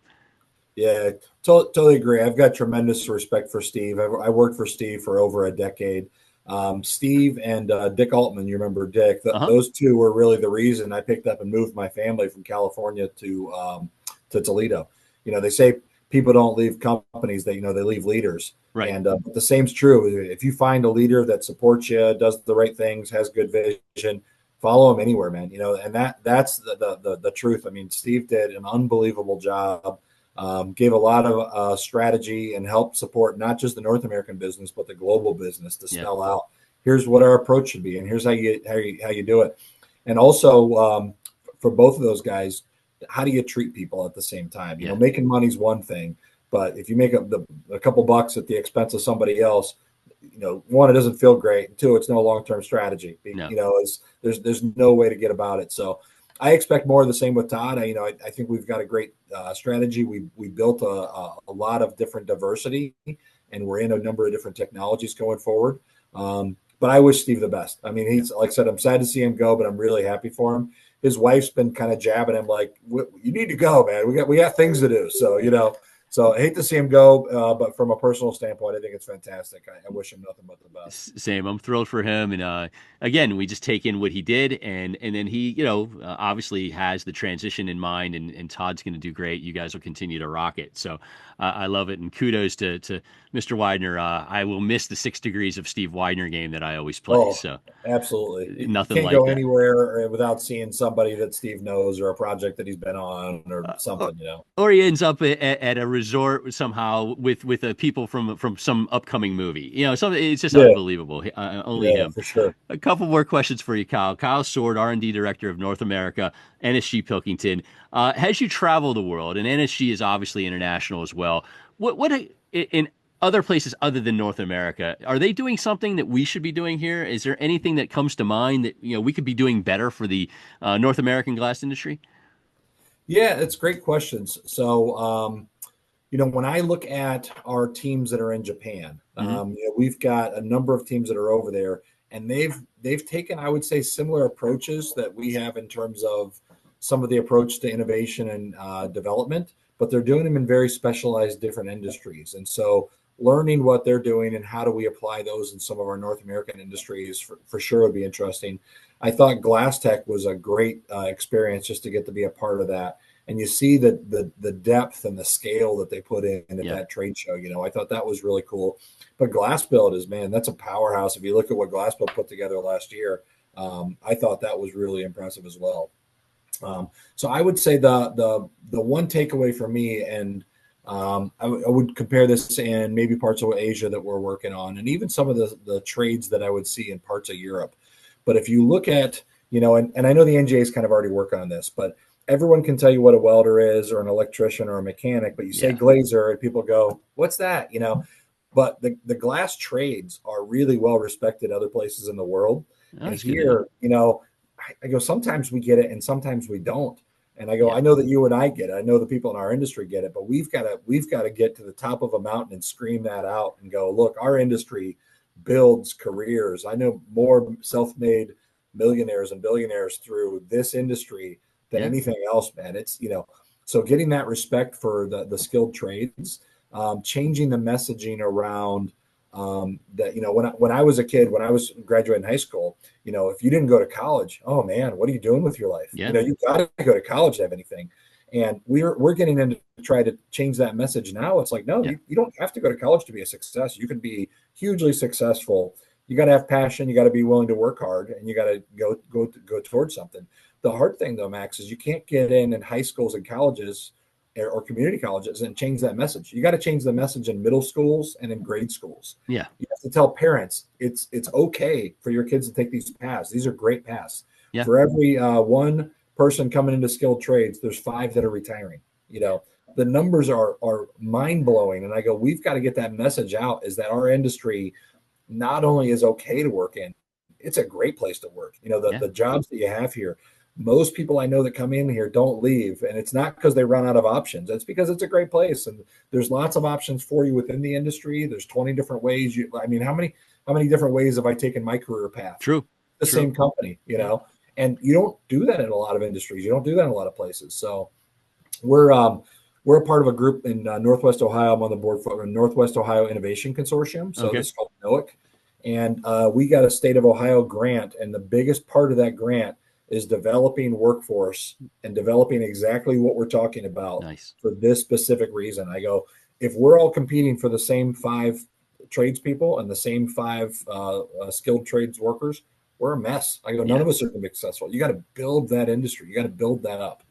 Yeah, totally agree. I've got tremendous respect for Steve. I worked for Steve for over a decade. Steve and Dick Altman, you remember Dick, those two were really the reason I picked up and moved my family from California to Toledo. They say people don't leave companies, they leave leaders. Right. And but the same's true. If you find a leader that supports you, does the right things, has good vision, follow him anywhere, man. And that's the truth. I mean, Steve did an unbelievable job. Gave a lot of strategy and helped support not just the North American business, but the global business to spell out, here's what our approach should be, and here's how you do it. And also for both of those guys, how do you treat people at the same time? Making money's one thing, but if you make a couple bucks at the expense of somebody else, one, it doesn't feel great. Two, it's no long-term strategy. No. There's no way to get about it. So I expect more of the same with Todd. I think we've got a great strategy. We built a lot of different diversity, and we're in a number of different technologies going forward. But I wish Steve the best. I mean, he's, like I said, I'm sad to see him go, but I'm really happy for him. His wife's been kind of jabbing him like, you need to go, man. We got things to do. So, so I hate to see him go, but from a personal standpoint, I think it's fantastic. I wish him nothing but the best. Same. I'm thrilled for him. And again, we just take in what he did. And then he, obviously has the transition in mind, and Todd's going to do great. You guys will continue to rock it. So I love it. And kudos to Mr. Widener. I will miss the 6 Degrees of Steve Widener game that I always play. So absolutely. Nothing you can't like go that. Anywhere without seeing somebody that Steve knows, or a project that he's been on, or something, Or he ends up at a resort somehow with people from some upcoming movie. It's just unbelievable. Only him. For sure. A couple more questions for you, Kyle. Kyle Sword, R&D Director of North America, NSG Pilkington. As you travel the world, and NSG is obviously international as well, what in other places other than North America, are they doing something that we should be doing here? Is there anything that comes to mind that we could be doing better for the North American glass industry? Yeah, it's great questions. So, when I look at our teams that are in Japan, we've got a number of teams that are over there, and they've taken, I would say, similar approaches that we have in terms of some of the approach to innovation and development, but they're doing them in very specialized different industries. And so learning what they're doing and how do we apply those in some of our North American industries for sure would be interesting. I thought Glass Tech was a great experience just to get to be a part of that. And you see the depth and the scale that they put in at that trade show. I thought that was really cool. But Glass Build that's a powerhouse. If you look at what Glass Build put together last year, I thought that was really impressive as well. So I would say the one takeaway for me, and I would compare this in maybe parts of Asia that we're working on, and even some of the trades that I would see in parts of Europe. But if you look at, and I know the NGA is kind of already working on this, but everyone can tell you what a welder is, or an electrician, or a mechanic, but you say glazer and people go, what's that? But the glass trades are really well respected other places in the world. Oh, and here, I go, sometimes we get it and sometimes we don't. And I go, I know that you and I get it. I know the people in our industry get it, but we've got to get to the top of a mountain and scream that out and go, look, our industry builds careers. I know more self-made millionaires and billionaires through this industry than anything else, man. It's, so getting that respect for the skilled trades, changing the messaging around that, when I was a kid, when I was graduating high school, if you didn't go to college, oh man, what are you doing with your life? Yeah. You got to go to college to have anything. And we're getting into try to change that message now. It's like, no, you don't have to go to college to be a success. You can be hugely successful You got to have passion. You got to be willing to work hard, and you got to go towards something. The hard thing, though, Max, is you can't get in high schools and colleges or community colleges and change that message. You got to change the message in middle schools and in grade schools. Yeah. You have to tell parents it's okay for your kids to take these paths. These are great paths. Yeah. For every one person coming into skilled trades, there's 5 that are retiring. The numbers are mind blowing. And I go, we've got to get that message out, is that our industry not only is okay to work in, it's a great place to work. The jobs that you have here, most people I know that come in here don't leave. And it's not because they run out of options. It's because it's a great place. And there's lots of options for you within the industry. There's 20 different ways. How many different ways have I taken my career path? True. Same company, and you don't do that in a lot of industries. You don't do that in a lot of places. So we're a part of a group in Northwest Ohio. I'm on the board for Northwest Ohio Innovation Consortium. So It's called NOIC. And we got a state of Ohio grant. And the biggest part of that grant is developing workforce and developing exactly what we're talking about. Nice. For this specific reason. I go, if we're all competing for the same 5 tradespeople and the same 5 skilled trades workers, we're a mess. I go, none of us are going to be successful. You got to build that industry. You got to build that up.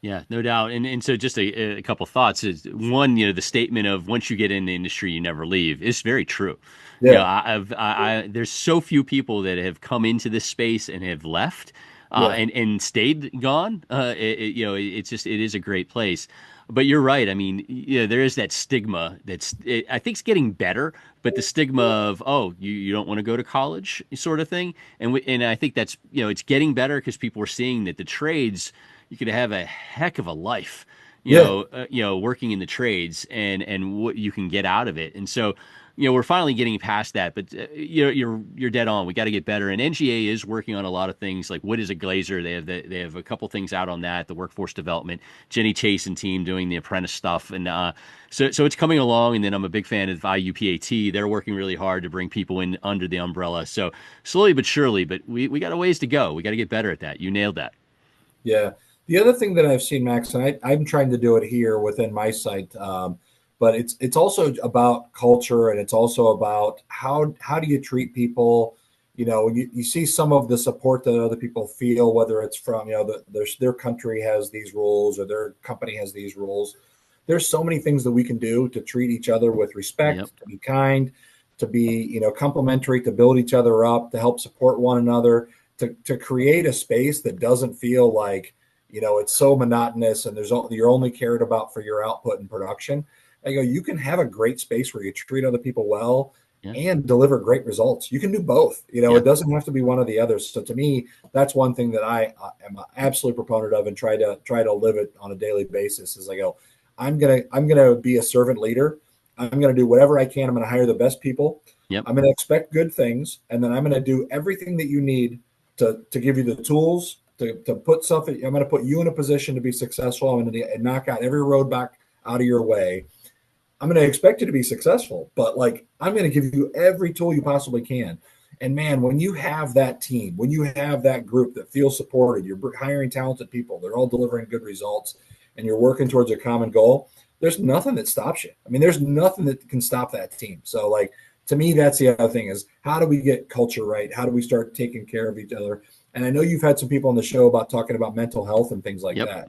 Yeah, no doubt. And so just a couple thoughts is, one, the statement of once you get in the industry, you never leave is very true. Yeah. There's so few people that have come into this space and have left and stayed gone. It is a great place. But you're right. I mean, there is that stigma I think it's getting better, but the stigma of, you don't want to go to college sort of thing. And I think that's, it's getting better because people are seeing that the trades, you could have a heck of a life, working in the trades and what you can get out of it. And so, we're finally getting past that, but you're dead on. We got to get better. And NGA is working on a lot of things, like what is a glazer? They have a couple things out on that, the workforce development, Jenny Chase and team doing the apprentice stuff. And so it's coming along. And then I'm a big fan of IUPAT. They're working really hard to bring people in under the umbrella. So slowly but surely, but we got a ways to go. We got to get better at that. You nailed that. Yeah. The other thing that I've seen, Max, and I'm trying to do it here within my site, but it's also about culture, and it's also about how do you treat people. You see some of the support that other people feel, whether it's from their country has these rules or their company has these rules. There's so many things that we can do to treat each other with respect, to be kind, to be complimentary, to build each other up, to help support one another, to create a space that doesn't feel like it's so monotonous and you're only cared about for your output and production. I go, you can have a great space where you treat other people well and deliver great results. You can do both. It doesn't have to be one or the other. So to me, that's one thing that I am an absolute proponent of and try to live it on a daily basis. Is I go, I'm gonna be a servant leader. I'm gonna do whatever I can. I'm gonna hire the best people. Yep. I'm gonna expect good things, and then I'm gonna do everything that you need to give you the tools to put something. I'm gonna put you in a position to be successful. I'm gonna knock out every roadblock out of your way. I'm going to expect you to be successful, but I'm going to give you every tool you possibly can. And man, when you have that team, when you have that group that feels supported, you're hiring talented people, they're all delivering good results, and you're working towards a common goal, there's nothing that stops you. I mean, there's nothing that can stop that team. So to me, that's the other thing is, how do we get culture right? How do we start taking care of each other? And I know you've had some people on the show about talking about mental health and things like that.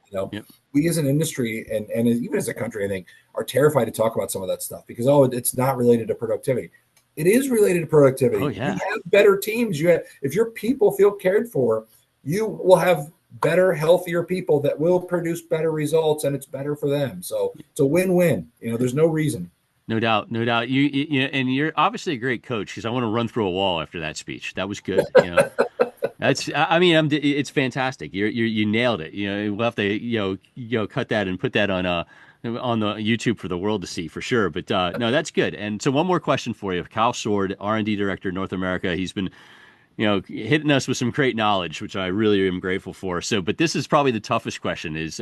We as an industry and even as a country, I think, are terrified to talk about some of that stuff because, it's not related to productivity. It is related to productivity. Oh, yeah. You have better teams. If your people feel cared for, you will have better, healthier people that will produce better results, and it's better for them. So it's a win-win. There's no reason. No doubt. You and you're obviously a great coach, because I want to run through a wall after that speech. That was good. It's fantastic. You nailed it. We'll have to cut that and put that on the YouTube for the world to see for sure. But no, that's good. And so one more question for you, Kyle Sword, R&D Director, North America. He's been hitting us with some great knowledge, which I really am grateful for. So, but this is probably the toughest question: is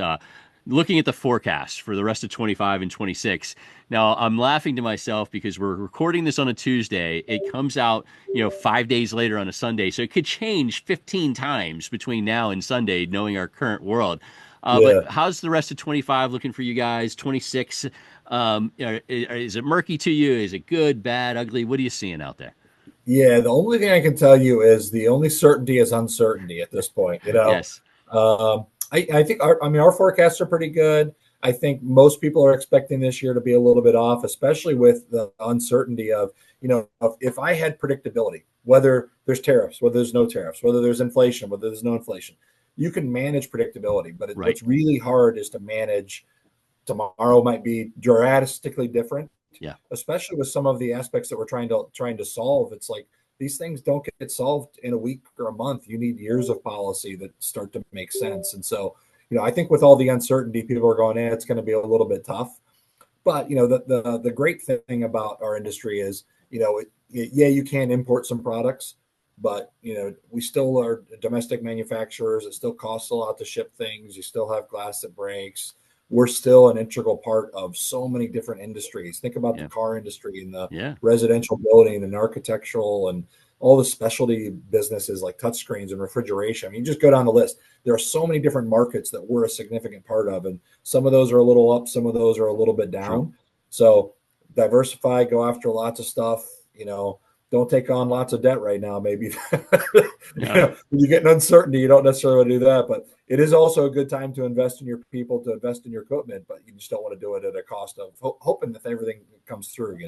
looking at the forecast for the rest of 25 and 26. Now, I'm laughing to myself because we're recording this on a Tuesday. It comes out, 5 days later on a Sunday. So it could change 15 times between now and Sunday, knowing our current world. But how's the rest of 25 looking for you guys? 26, is it murky to you? Is it good, bad, ugly? What are you seeing out there? Yeah, the only thing I can tell you is the only certainty is uncertainty at this point. Yes. I think our forecasts are pretty good. I think most people are expecting this year to be a little bit off, especially with the uncertainty of, if I had predictability, whether there's tariffs, whether there's no tariffs, whether there's inflation, whether there's no inflation, you can manage predictability. But Right. what's really hard is to manage tomorrow might be drastically different. Yeah. Especially with some of the aspects that we're trying to solve. It's like these things don't get solved in a week or a month. You need years of policy that start to make sense. And so, I think with all the uncertainty, people are going, it's going to be a little bit tough. But the great thing about our industry is, yeah, you can import some products, but we still are domestic manufacturers. It still costs a lot to ship things. You still have glass that breaks. We're still an integral part of so many different industries. Think about the car industry and the residential building and architectural and all the specialty businesses like touchscreens and refrigeration. I mean, just go down the list. There are so many different markets that we're a significant part of, and some of those are a little up, some of those are a little bit down. True. So diversify, go after lots of stuff. Don't take on lots of debt right now. Maybe when you get an uncertainty, you don't necessarily want to do that. But it is also a good time to invest in your people, to invest in your equipment. But you just don't want to do it at a cost of hoping that everything comes through.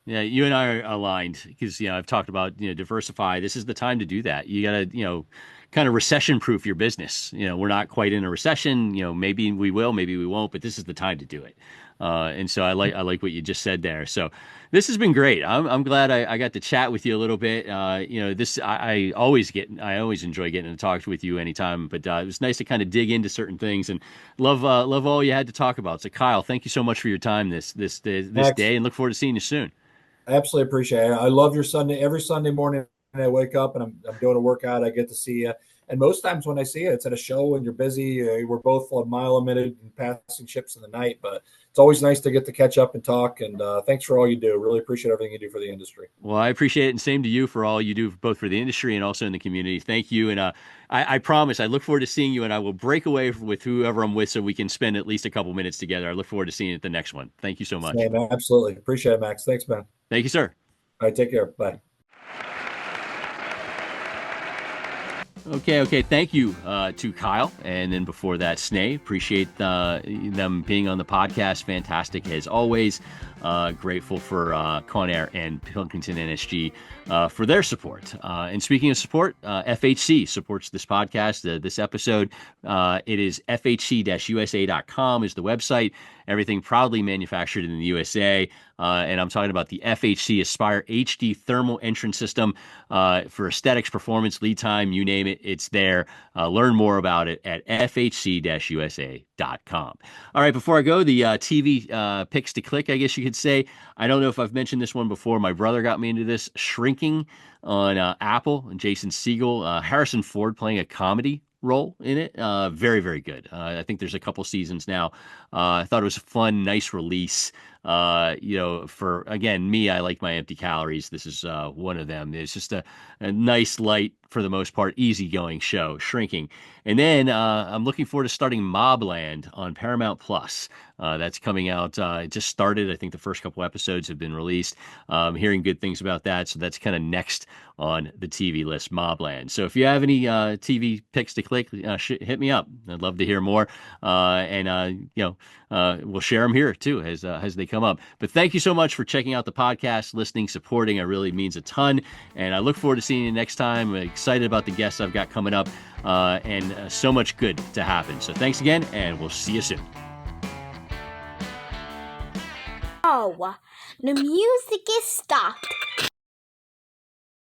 Yeah, you and I are aligned because I've talked about diversify. This is the time to do that. You got to kind of recession proof your business. We're not quite in a recession. Maybe we will, maybe we won't, but this is the time to do it. And so I like what you just said there. So this has been great. I'm glad I got to chat with you a little bit. I always enjoy getting to talk with you anytime, but it was nice to kind of dig into certain things and love all you had to talk about. So Kyle, thank you so much for your time this day, and look forward to seeing you soon. Absolutely appreciate it. I love your Sunday. Every Sunday morning I wake up and I'm doing a workout, I get to see you. And most times when I see you, it's at a show and you're busy. We're both a mile a minute and passing ships in the night, but it's always nice to get to catch up and talk. And thanks for all you do. Really appreciate everything you do for the industry. Well, I appreciate it. And same to you for all you do, both for the industry and also in the community. Thank you. And I promise I look forward to seeing you, and I will break away with whoever I'm with so we can spend at least a couple minutes together. I look forward to seeing you at the next one. Thank you so much. Yeah, man, absolutely. Appreciate it, Max. Thanks, man. Thank you, sir. All right, take care. Bye. Okay. Thank you to Kyle. And then before that, Sneh. Appreciate them being on the podcast. Fantastic as always. Grateful for Kawneer and Pilkington NSG for their support. And speaking of support, FHC supports this podcast, this episode. It is FHC-USA.com is the website. Everything proudly manufactured in the USA. And I'm talking about the FHC Aspire HD thermal entrance system for aesthetics, performance, lead time, you name it, it's there. Learn more about it at FHC-USA.com. All right, before I go, the TV picks to click, I guess you could say. I don't know if I've mentioned this one before. My brother got me into this, Shrinking on Apple, and Jason Segel, Harrison Ford playing a comedy role in it. Very, very good. I think there's a couple seasons now. I thought it was a fun, nice release. For, again, me, I like my empty calories. This is one of them. It's just a nice, light, for the most part, easygoing show, Shrinking. And then I'm looking forward to starting Mobland on Paramount Plus. That's coming out. It just started. I think the first couple episodes have been released. Hearing good things about that. So that's kind of next on the TV list, Mobland. So if you have any TV picks to click, hit me up. I'd love to hear more. We'll share them here too as they come up. But thank you so much for checking out the podcast, listening, supporting. It really means a ton. And I look forward to seeing you next time. I'm excited about the guests I've got coming up and so much good to happen. So thanks again, and we'll see you soon. Oh, the music is stopped.